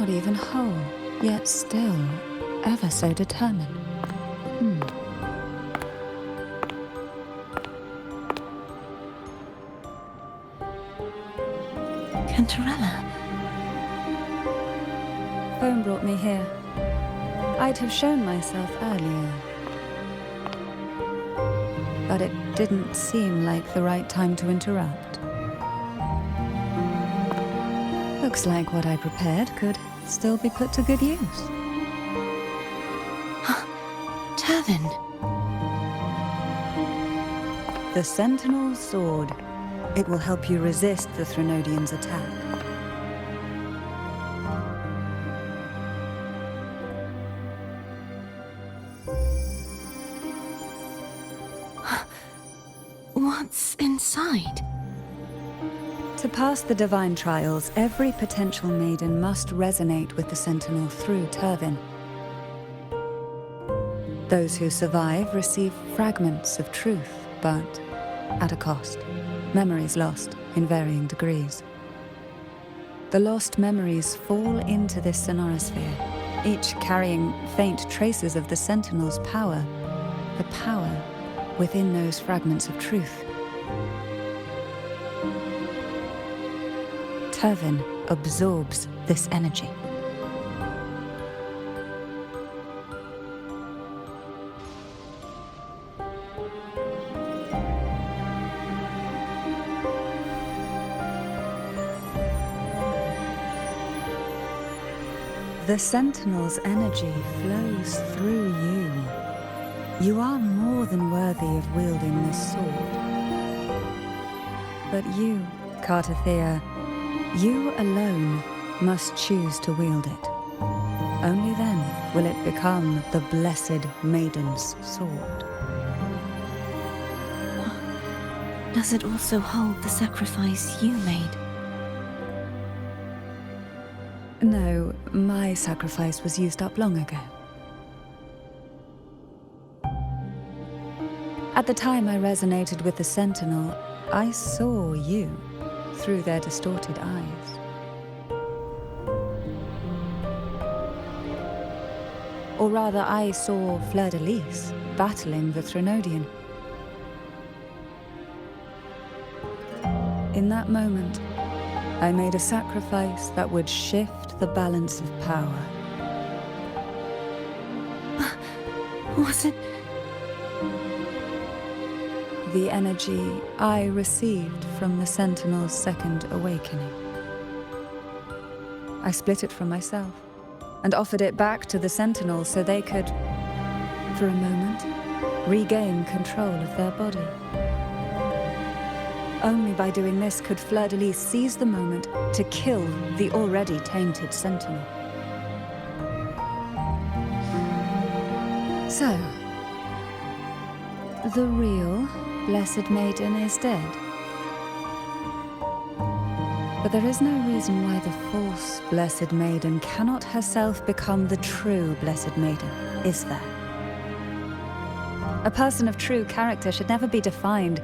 not even whole, yet still ever so determined. Cantarella. Phone brought me here. I'd have shown myself earlier. But it didn't seem like the right time to interrupt. Looks like what I prepared could still be put to good use. Turvin. The Sentinal sword. It will help you resist the Threnodian's attack. What's inside? To pass the divine trials, every potential maiden must resonate with the Sentinel through Turvin. Those who survive receive fragments of truth, but at a cost. Memories lost in varying degrees. The lost memories fall into this sonorosphere, each carrying faint traces of the Sentinel's power, the power within those fragments of truth. Turvin absorbs this energy. The Sentinel's energy flows through you. You are more than worthy of wielding this sword. But you, Cartathea, you alone must choose to wield it. Only then will it become the Blessed Maiden's sword. Does it also hold the sacrifice you made? No, my sacrifice was used up long ago. At the time I resonated with the Sentinel, I saw you through their distorted eyes. Or rather, I saw Fleur-de-Lis battling the Threnodian. In that moment, I made a sacrifice that would shift the balance of power. Was it? The energy I received from the Sentinel's second awakening. I split it from myself and offered it back to the Sentinel so they could, for a moment, regain control of their body. Only by doing this could Fleur-de-Lis seize the moment to kill the already tainted Sentinel. So, the real Blessed Maiden is dead. But there is no reason why the false Blessed Maiden cannot herself become the true Blessed Maiden, is there? A person of true character should never be defined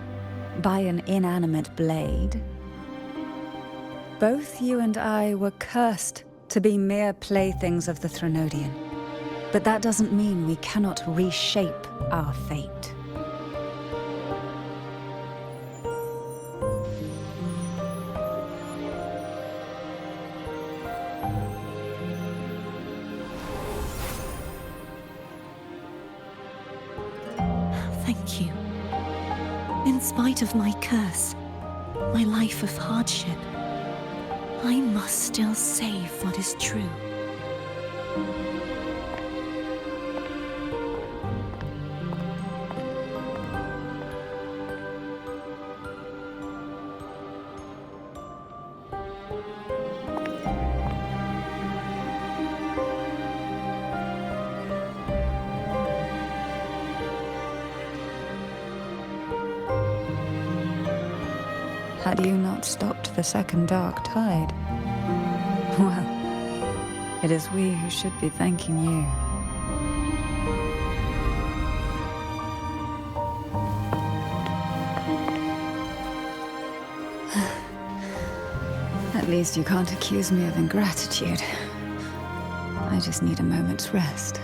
by an inanimate blade. Both you and I were cursed to be mere playthings of the Threnodian. But that doesn't mean we cannot reshape our fate. Thank you. In spite of my curse, my life of hardship, I must still save what is true. Had you not stopped the second dark tide? Well, it is we who should be thanking you. At least you can't accuse me of ingratitude. I just need a moment's rest.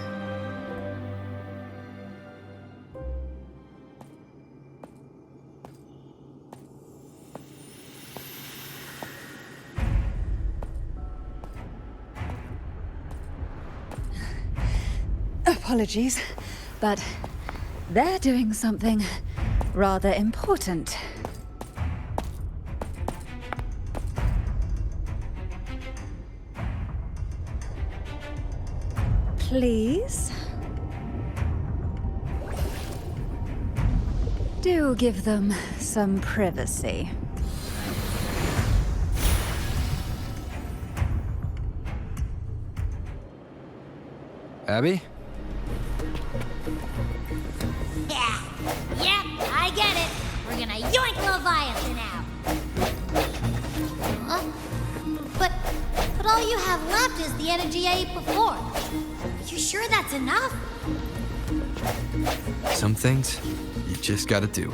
Apologies, but they're doing something rather important. Please? Do give them some privacy. Abby? Yeah. Yep, I get it. We're gonna yoink Leviathan out. Huh? But all you have left is the energy I ate before. You sure that's enough? Some things you just gotta do.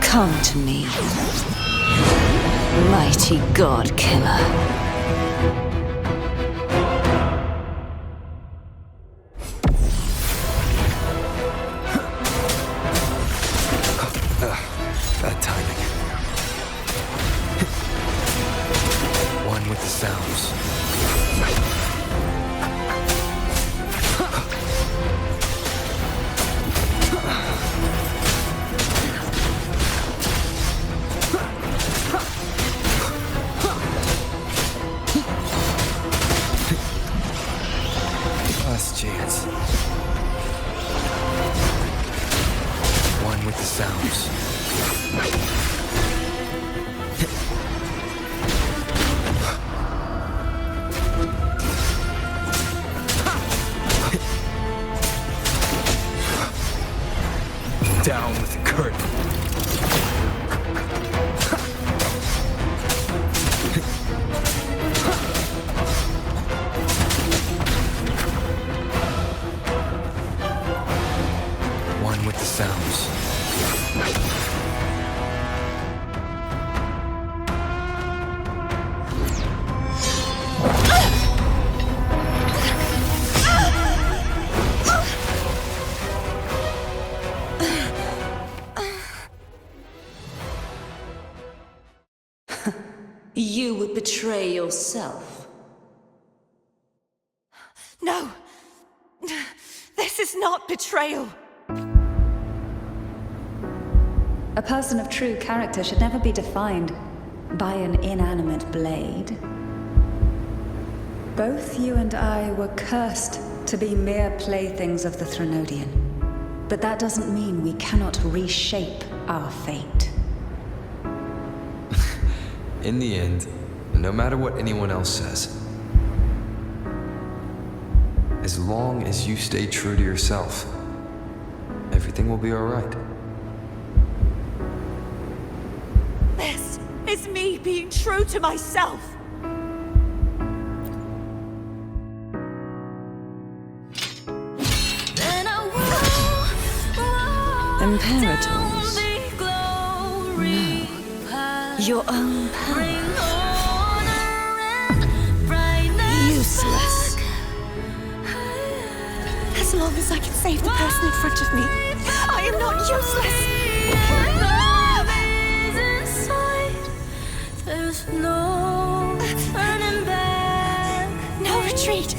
Come to me, mighty god killer. Bad timing. One with the sounds. Last chance. One with the sounds. Down with the curtain. One with the sounds. You would betray yourself. No! This is not betrayal! A person of true character should never be defined by an inanimate blade. Both you and I were cursed to be mere playthings of the Threnodian. But that doesn't mean we cannot reshape our fate. In the end, no matter what anyone else says, as long as you stay true to yourself, everything will be all right. This is me being true to myself! Imperators? No. Your own power. Useless. As long as I can save the person in front of me, I am not useless! There's no turning back. No retreat!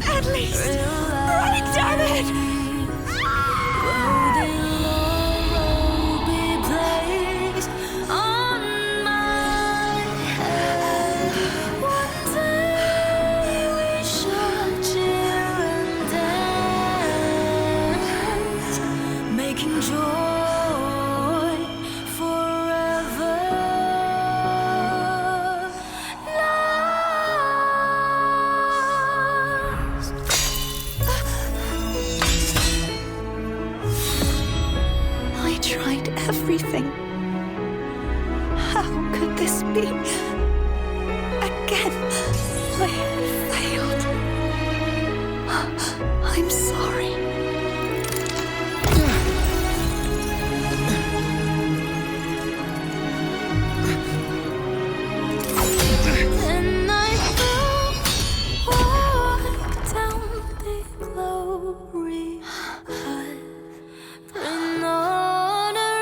At least, break damn it! On my head, one everything. How could this be? Again, I failed. I'm sorry. And I walk down the glory path, bring honor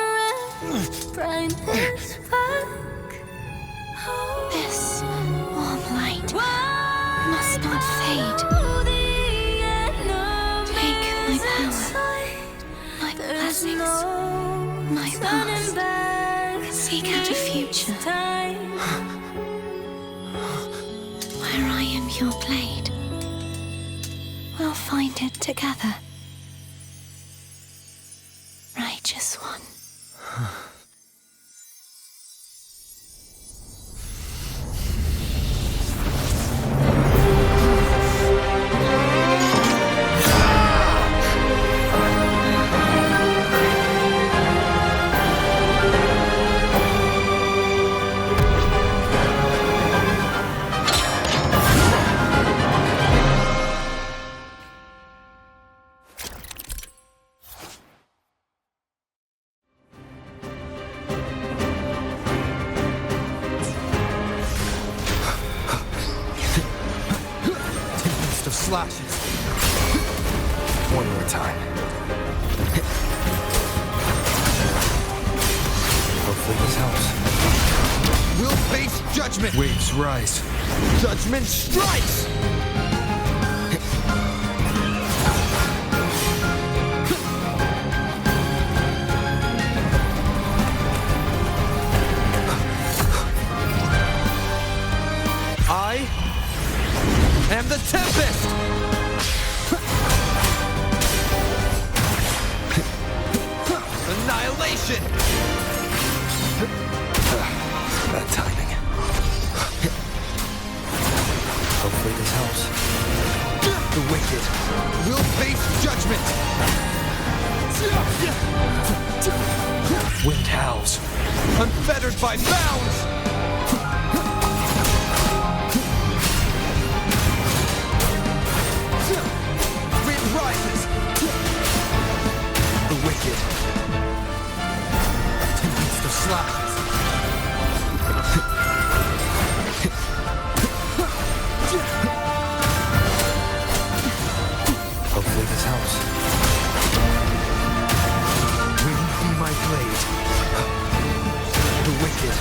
and brightness back. This warm light must not fade. Take my power, my blessings, my past. Seek out a future where I am your blade. We'll find it together. Righteous one. Slashes. One more time. Hopefully this helps. We'll face judgment! Waves rise. Judgment strikes! I am the Tempest! Annihilation! Bad timing. Hopefully this helps. The wicked will face judgment! Wind howls, unfettered by bounds! Wind rises! The wicked tempest of slashes. Hopefully this helps. Wind be my blade. The wicked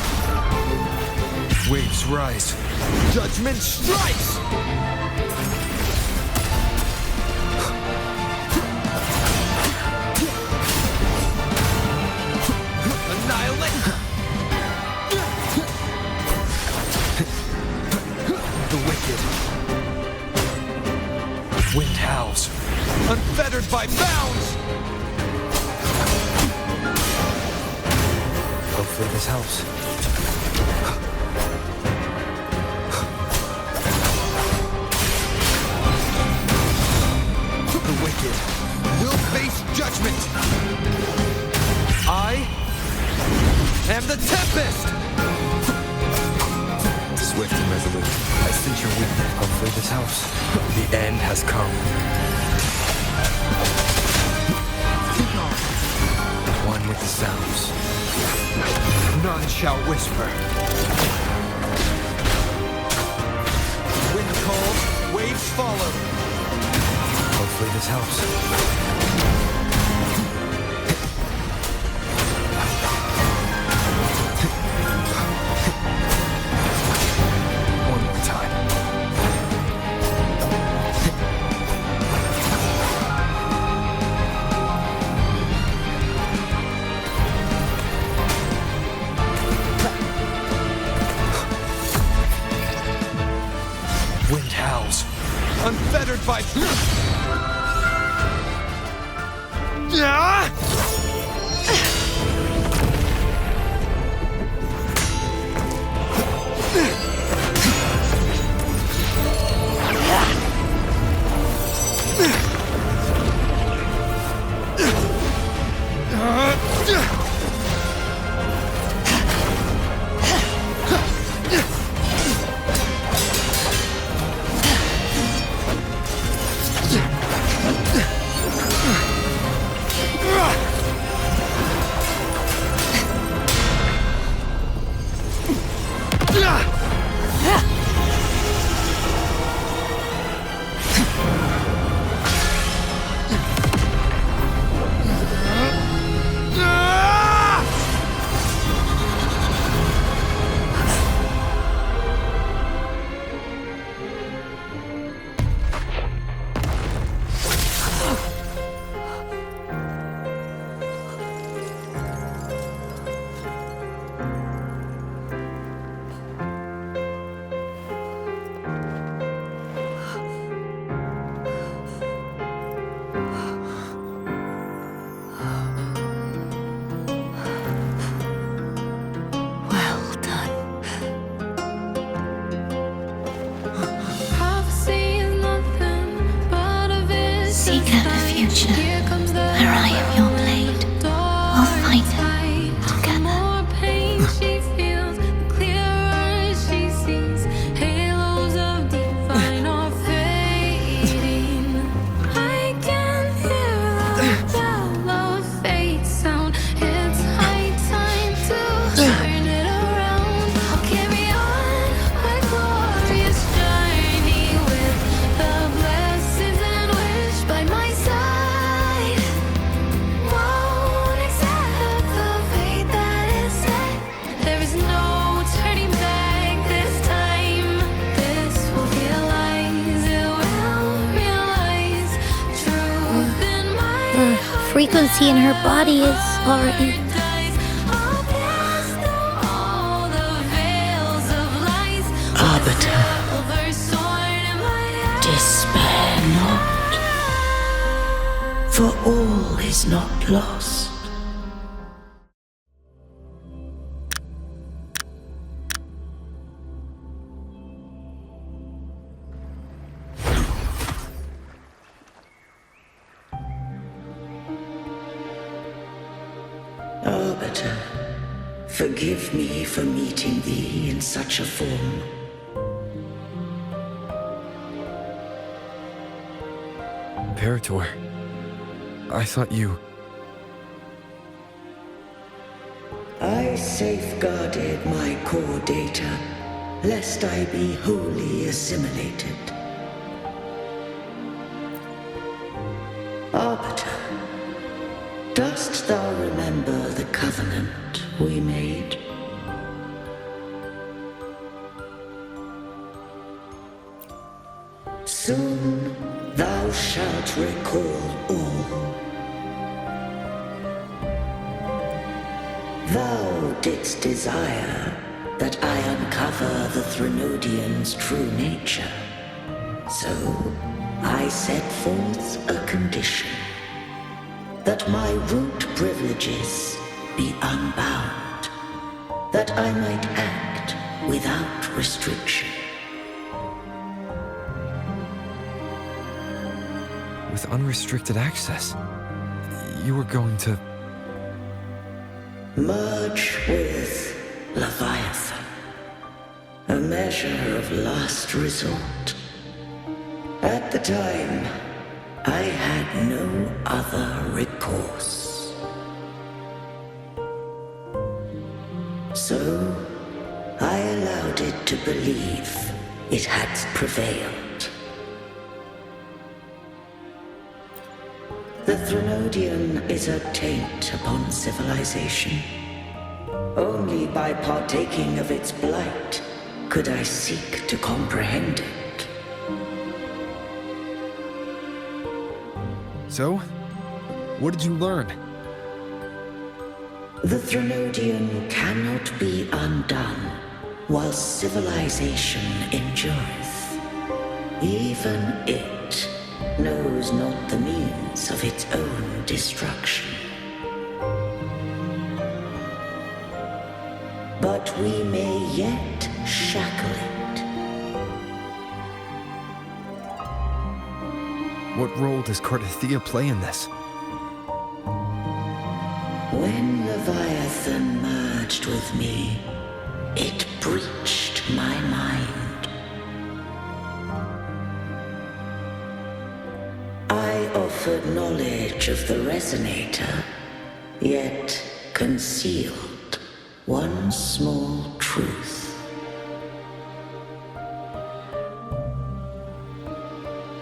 waves rise. Judgment strikes! Annihilate! The wicked wind howls, unfettered by bounds! Hopefully this helps. The wicked will face judgment! I am the Tempest! Swift and resolute, I sense your weakness. Hopefully this helps. The end has come. One with the sounds. None shall whisper. Wind calls, waves follow. Hopefully this helps. One more time. Wind howls, unfettered by... frequency in her body is already... Arbiter, despair not, for all is not lost. Arbiter, forgive me for meeting thee in such a form. Imperator, I thought you... I safeguarded my core data, lest I be wholly assimilated. Arbiter, dost thou remember the covenant we made? Soon thou shalt recall all. Thou didst desire that I uncover the Threnodian's true nature. So I set forth a condition. That my root privileges be unbound. That I might act without restriction. With unrestricted access, you were going to... Merge with Leviathan. A measure of last resort. At the time, I had no other recourse. So, I allowed it to believe it had prevailed. The Threnodian is a taint upon civilization. Only by partaking of its blight could I seek to comprehend it. So? What did you learn? The Threnodian cannot be undone while civilization endureth. Even it knows not the means of its own destruction. But we may yet shackle it. What role does Cardathea play in this? When Leviathan merged with me, it breached my mind. I offered knowledge of the Resonator, yet concealed one small truth.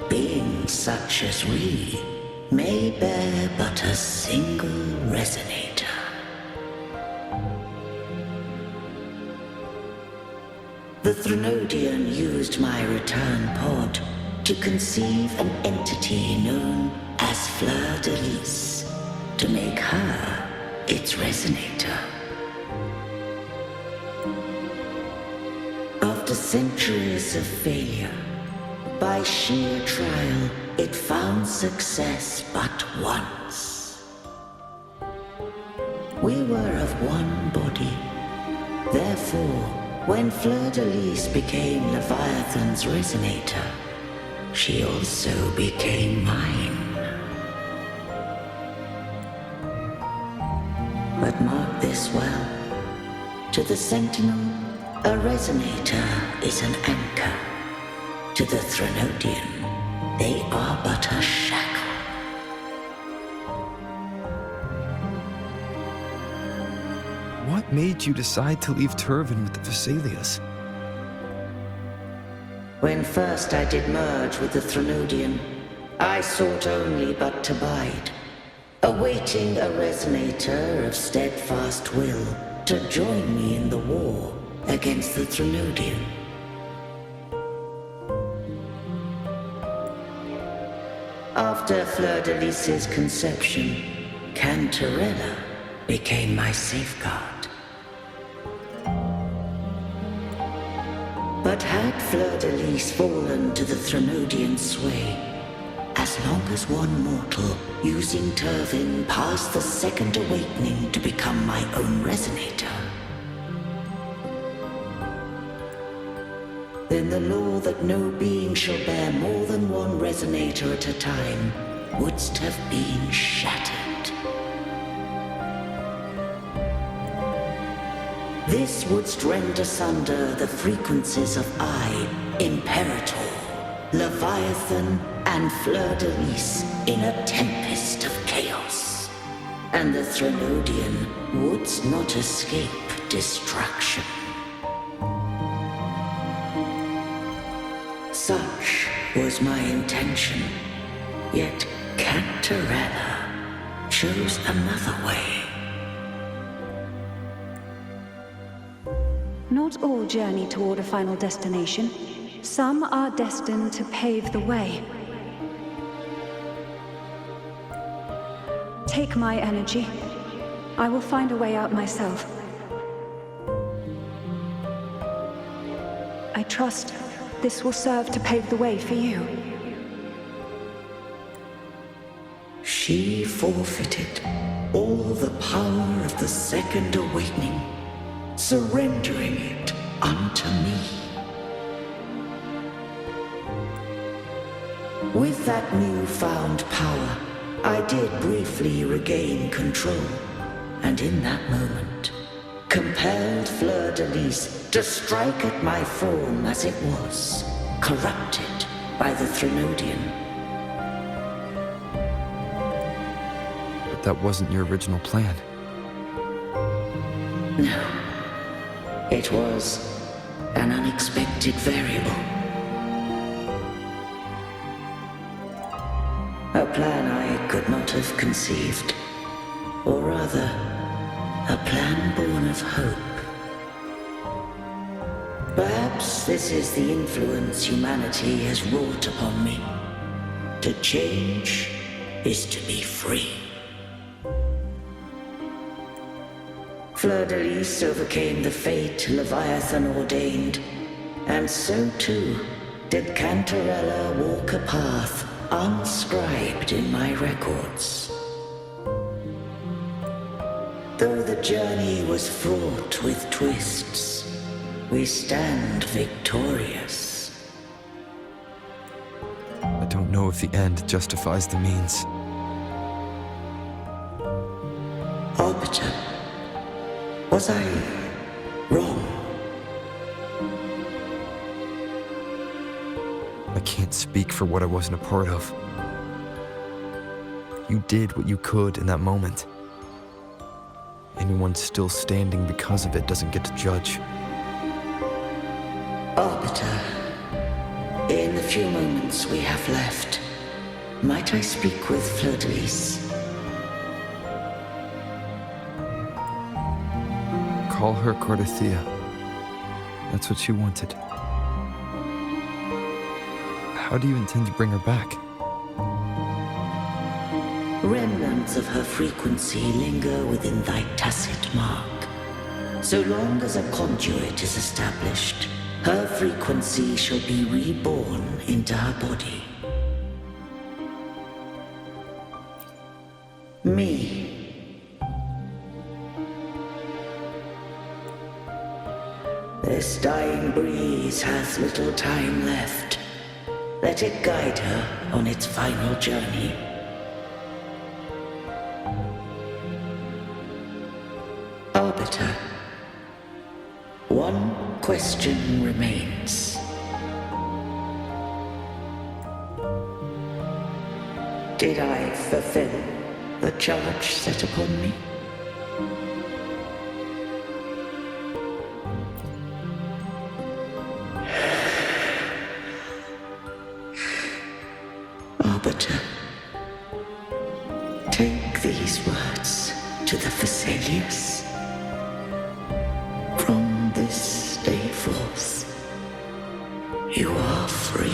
Beings such as we may bear but a single Resonator. The Threnodian used my return pod to conceive an entity known as Fleur de Lis, to make her its Resonator. After centuries of failure, by sheer trial, it found success but once. We were of one body. Therefore, when Fleur de Lis became Leviathan's Resonator, she also became mine. But mark this well. To the Sentinel, a Resonator is an anchor. To the Threnodian, they are but a shackle. What made you decide to leave Turvan with the Vesalias? When first I did merge with the Threnodian, I sought only but to bide, awaiting a Resonator of steadfast will to join me in the war against the Threnodian. After Fleur de Lis's conception, cantarella became my safeguard. But had Fleur-de-Lis fallen to the Threnodian sway, as long as one mortal using Turvin passed the second awakening to become my own resonator, then the law that no being shall bear more than one resonator at a time wouldst have been shattered. This wouldst rend asunder the frequencies of I, Imperator, Leviathan, and Fleur-de-Lis in a tempest of chaos. And the Threnodian wouldst not escape destruction. Such was my intention, yet cantarella chose another way. Not all journey toward a final destination. Some are destined to pave the way. Take my energy. I will find a way out myself. I trust this will serve to pave the way for you. She forfeited all the power of the second awakening, surrendering it unto me. With that newfound power, I did briefly regain control, and in that moment, compelled Fleur-de-Lis to strike at my form as it was, corrupted by the Threnodian. But that wasn't your original plan. No. It was an unexpected variable. A plan I could not have conceived. Or rather, a plan born of hope. Perhaps this is the influence humanity has wrought upon me. To change is to be free. Fleur-de-Lis overcame the fate Leviathan ordained, and so too did Cantarella walk a path unscribed in my records. Though the journey was fraught with twists, we stand victorious. I don't know if the end justifies the means. Arbiter, was I wrong? I can't speak for what I wasn't a part of. You did what you could in that moment. Anyone still standing because of it doesn't get to judge. Arbiter, in the few moments we have left, might I speak with Fleur-de-Lis? Call her Cardathea. That's what she wanted. How do you intend to bring her back? Remnants of her frequency linger within thy tacit mark. So long as a conduit is established, her frequency shall be reborn into her body. Me. This dying breeze hath little time left. Let it guide her on its final journey. Arbiter, one question remains. Did I fulfill the charge set upon me? Arbiter, take these words to the Vesalius. From this day forth, you are free.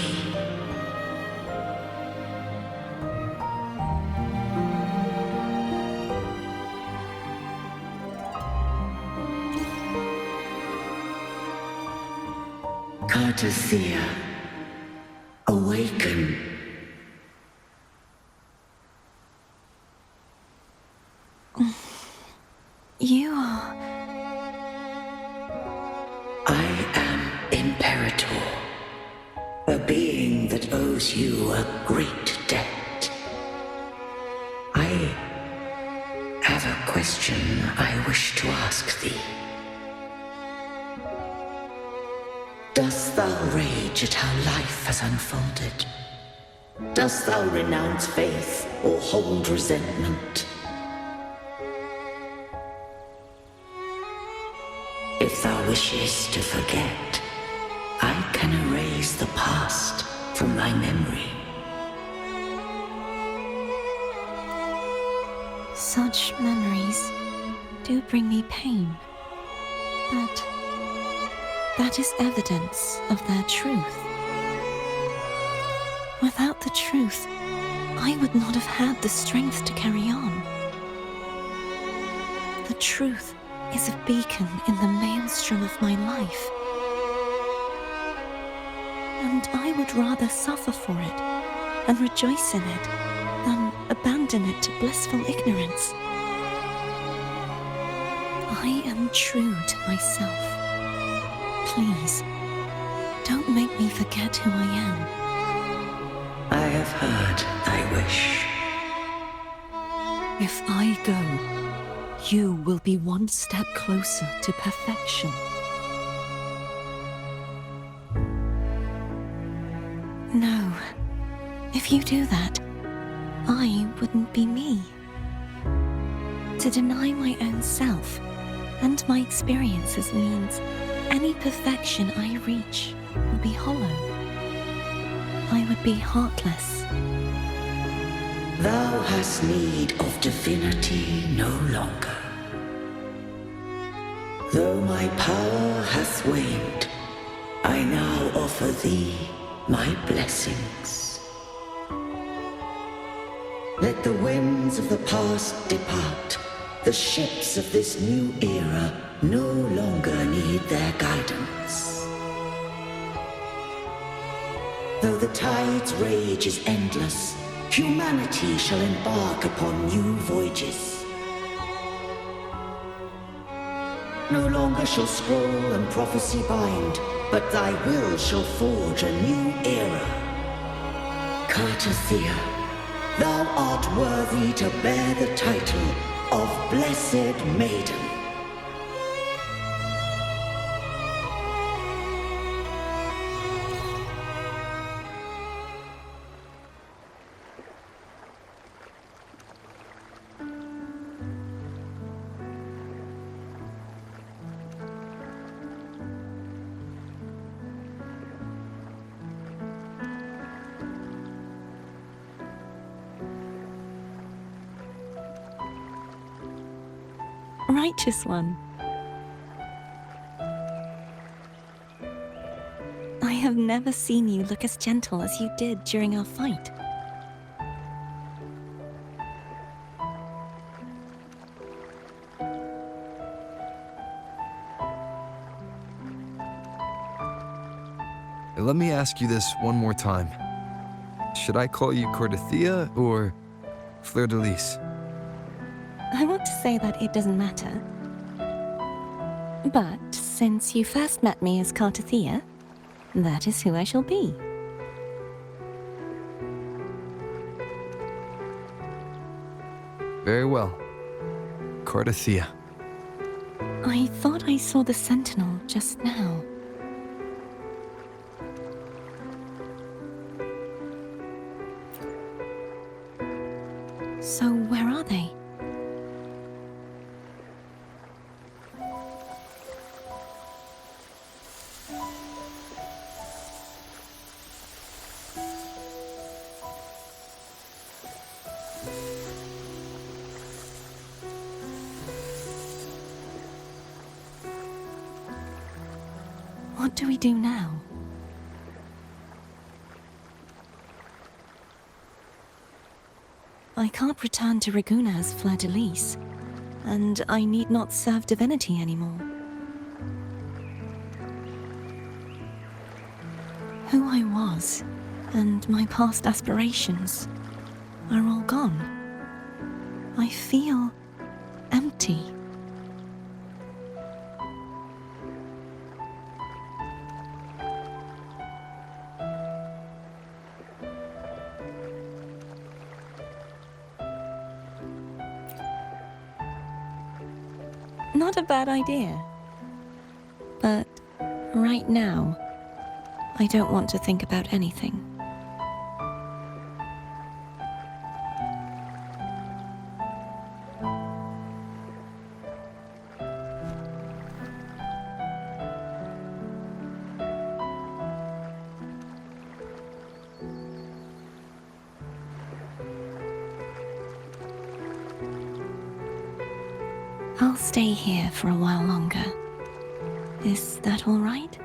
Cartathea, awaken. You are... I am Imperator, a being that owes you a great debt. I have a question I wish to ask thee. Dost thou rage at how life has unfolded? Dost thou renounce faith or hold resentment? If thou wishes to forget, I can erase the past from thy memory. Such memories do bring me pain, but that is evidence of their truth. Without the truth, I would not have had the strength to carry on. The truth is a beacon in the maelstrom of my life, and I would rather suffer for it and rejoice in it than abandon it to blissful ignorance. I am true to myself. Please, don't make me forget who I am. I have heard thy wish. If I go, you will be one step closer to perfection. No. If you do that, I wouldn't be me. To deny my own self and my experiences means any perfection I reach will be hollow. I would be heartless. Thou hast need of divinity no longer. Though my power hath waned, I now offer thee my blessings. Let the winds of the past depart. The ships of this new era no longer need their guidance. Though the tide's rage is endless, humanity shall embark upon new voyages. No longer shall scroll and prophecy bind, but thy will shall forge a new era. Cartathea, thou art worthy to bear the title of Blessed Maiden. Righteous one. I have never seen you look as gentle as you did during our fight. Let me ask you this one more time. Should I call you Cartathea or Fleur de Lis? I want to say that it doesn't matter. But since you first met me as Cartathea, that is who I shall be. Very well. Cartathea. I thought I saw the Sentinal just now. So where are they? What do we do now? I can't return to Raguna as Fleur de Lis, and I need not serve divinity anymore. Who I was and my past aspirations are all gone. I feel empty. Not a bad idea. But right now, I don't want to think about anything. I'll stay here for a while longer. Is that all right?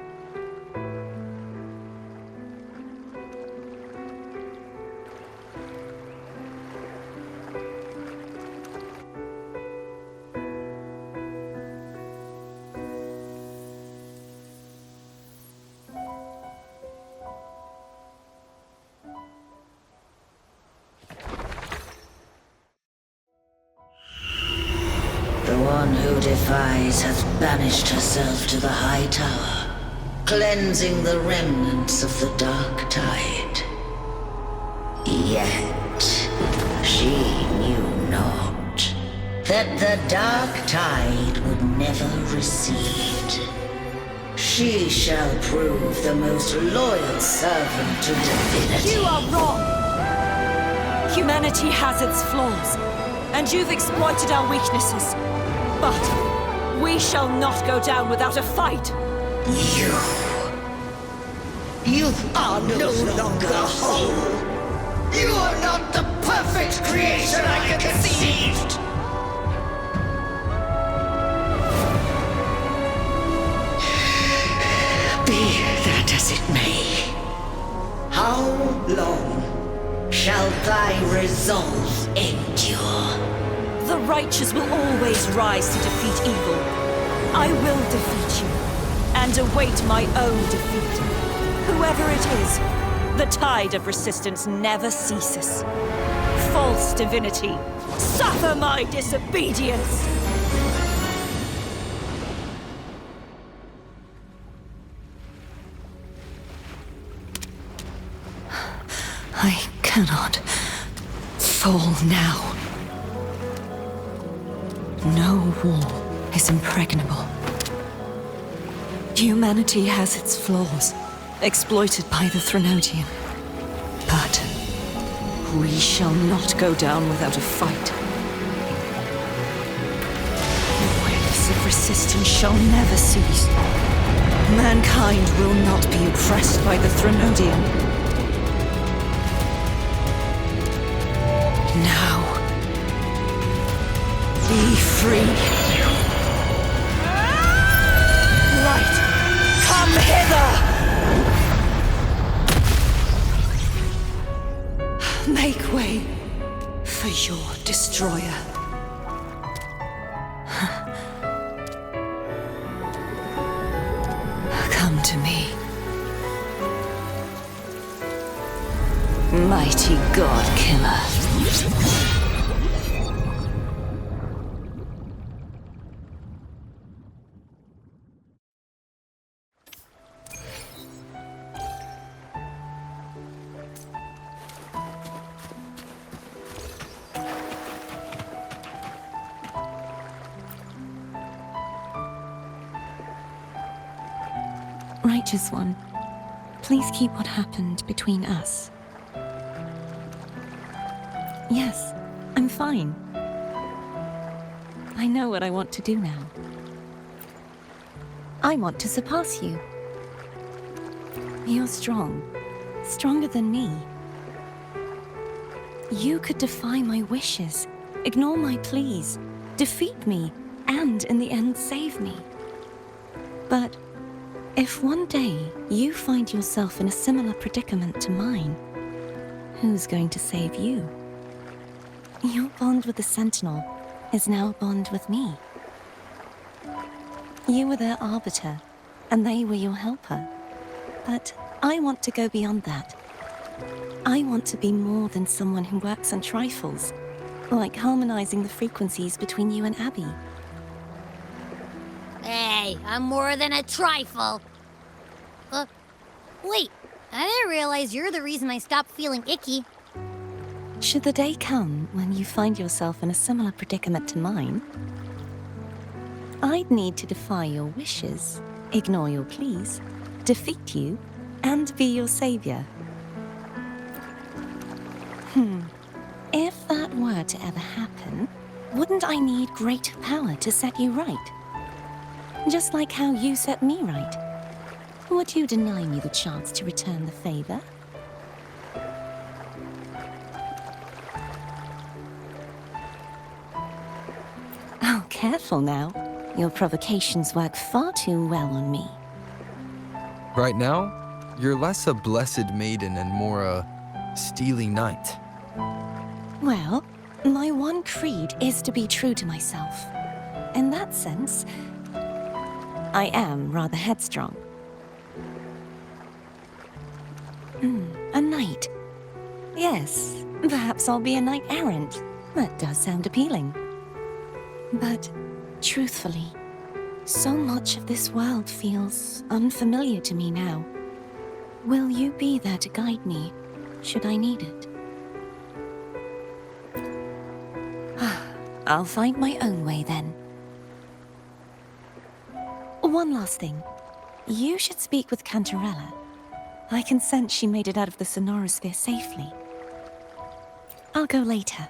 The one who defies has banished herself to the high tower, cleansing the remnants of the dark tide. Yet, she knew not that the dark tide would never recede. She shall prove the most loyal servant to divinity. You are wrong! Humanity has its flaws, and you've exploited our weaknesses. But we shall not go down without a fight. You are no longer whole. You are not the perfect creation I conceived. Be that as it may, how long shall thy resolve endure? The righteous will always rise to defeat evil. I will defeat you, and await my own defeat. Whoever it is, the tide of resistance never ceases. False divinity, suffer my disobedience! I cannot fall now. No wall is impregnable. Humanity has its flaws, exploited by the Threnodian. But we shall not go down without a fight. The waves of resistance shall never cease. Mankind will not be oppressed by the Threnodian. Now, be free. Light, come hither! Make way for your destroyer. Come to me. Mighty God Killer. Righteous One, please keep what happened between us. Yes, I'm fine. I know what I want to do now. I want to surpass you. You're strong. Stronger than me. You could defy my wishes, ignore my pleas, defeat me, and in the end save me. But if one day you find yourself in a similar predicament to mine, who's going to save you? Your bond with the Sentinel is now a bond with me. You were their arbiter, and they were your helper. But I want to go beyond that. I want to be more than someone who works on trifles, like harmonizing the frequencies between you and Abby. Hey, I'm more than a trifle. Wait, I didn't realize you're the reason I stopped feeling icky. Should the day come when you find yourself in a similar predicament to mine, I'd need to defy your wishes, ignore your pleas, defeat you, and be your savior. If that were to ever happen, wouldn't I need great power to set you right? Just like how you set me right. Would you deny me the chance to return the favor? Oh, careful now. Your provocations work far too well on me. Right now, you're less a blessed maiden and more a steely knight. Well, my one creed is to be true to myself. In that sense, I am rather headstrong. A knight. Yes, perhaps I'll be a knight errant. That does sound appealing. But, truthfully, so much of this world feels unfamiliar to me now. Will you be there to guide me, should I need it? I'll find my own way then. One last thing. You should speak with Cantarella. I can sense she made it out of the sonorosphere safely. I'll go later.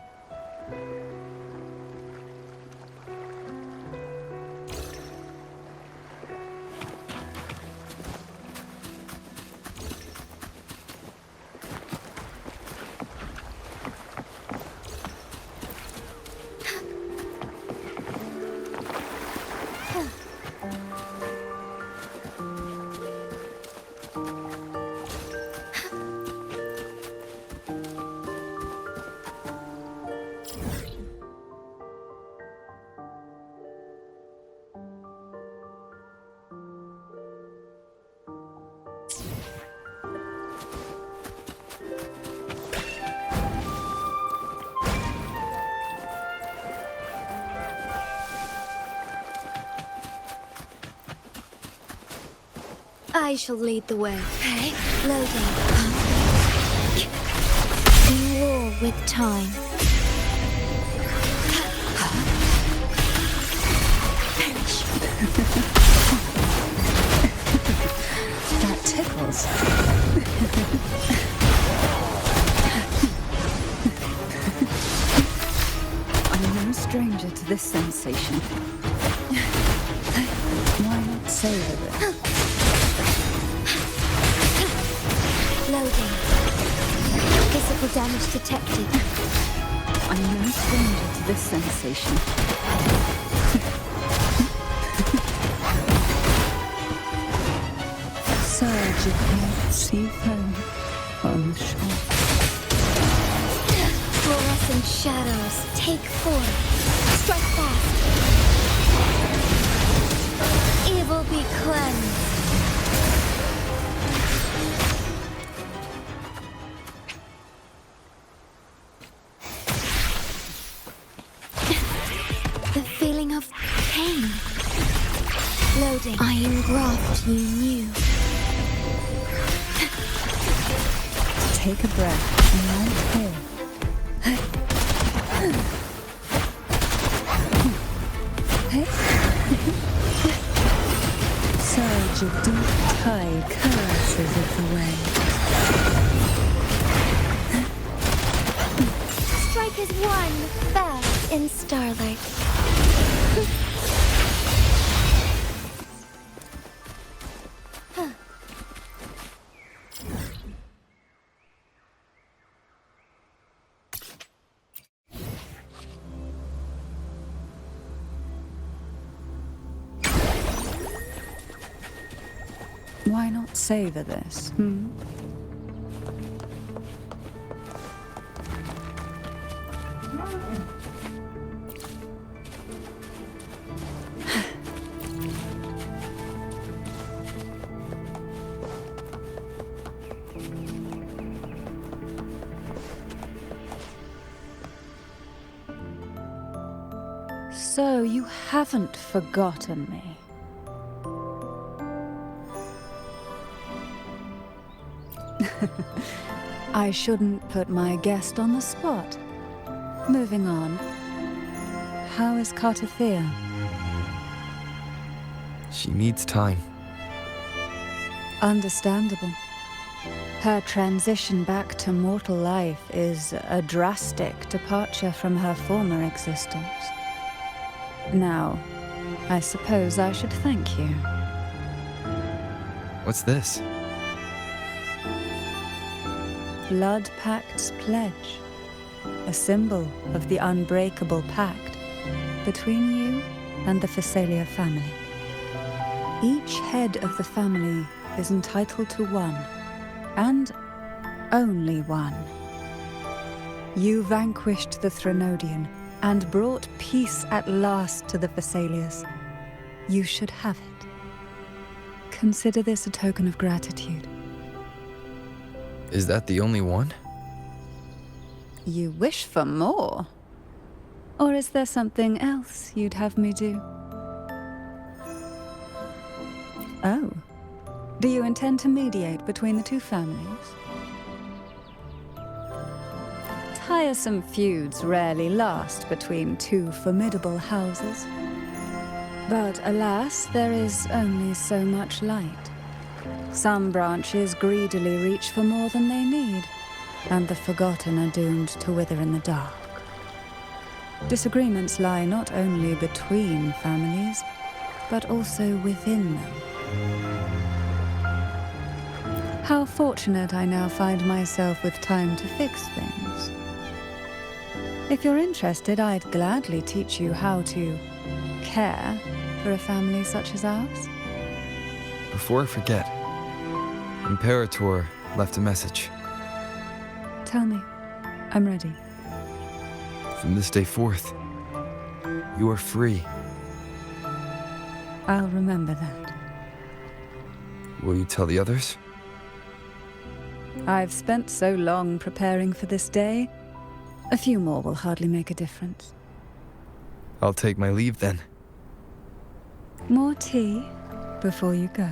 I shall lead the way. Loading. In war with time. Perish. That tickles. I'm no stranger to this sensation. Why not savor it? Loading. Physical damage detected. I'm no stranger to this sensation. Surge of white sea foam on the shore. Fluorescent shadows take form. Strike fast. Evil be cleansed. The feeling of pain. Loading. I engraft you new. Take a breath and right here. Surge of deep tide caresses of the wave. Strike as one, fast in starlight. Why not savor this, So you haven't forgotten me. I shouldn't put my guest on the spot. Moving on. How is Carter? She needs time. Understandable. Her transition back to mortal life is a drastic departure from her former existence. Now, I suppose I should thank you. What's this? Blood Pact's pledge. A symbol of the unbreakable pact between you and the Phasalia family. Each head of the family is entitled to one, and only one. You vanquished the Threnodian and brought peace at last to the Phasalias. You should have it. Consider this a token of gratitude. Is that the only one? You wish for more? Or is there something else you'd have me do? Oh. Do you intend to mediate between the two families? Tiresome feuds rarely last between two formidable houses. But alas, there is only so much light. Some branches greedily reach for more than they need, and the forgotten are doomed to wither in the dark. Disagreements lie not only between families, but also within them. How fortunate I now find myself with time to fix things. If you're interested, I'd gladly teach you how to care for a family such as ours. Before I forget, Imperator left a message. Tell me. I'm ready. From this day forth, you are free. I'll remember that. Will you tell the others? I've spent so long preparing for this day. A few more will hardly make a difference. I'll take my leave then. More tea before you go.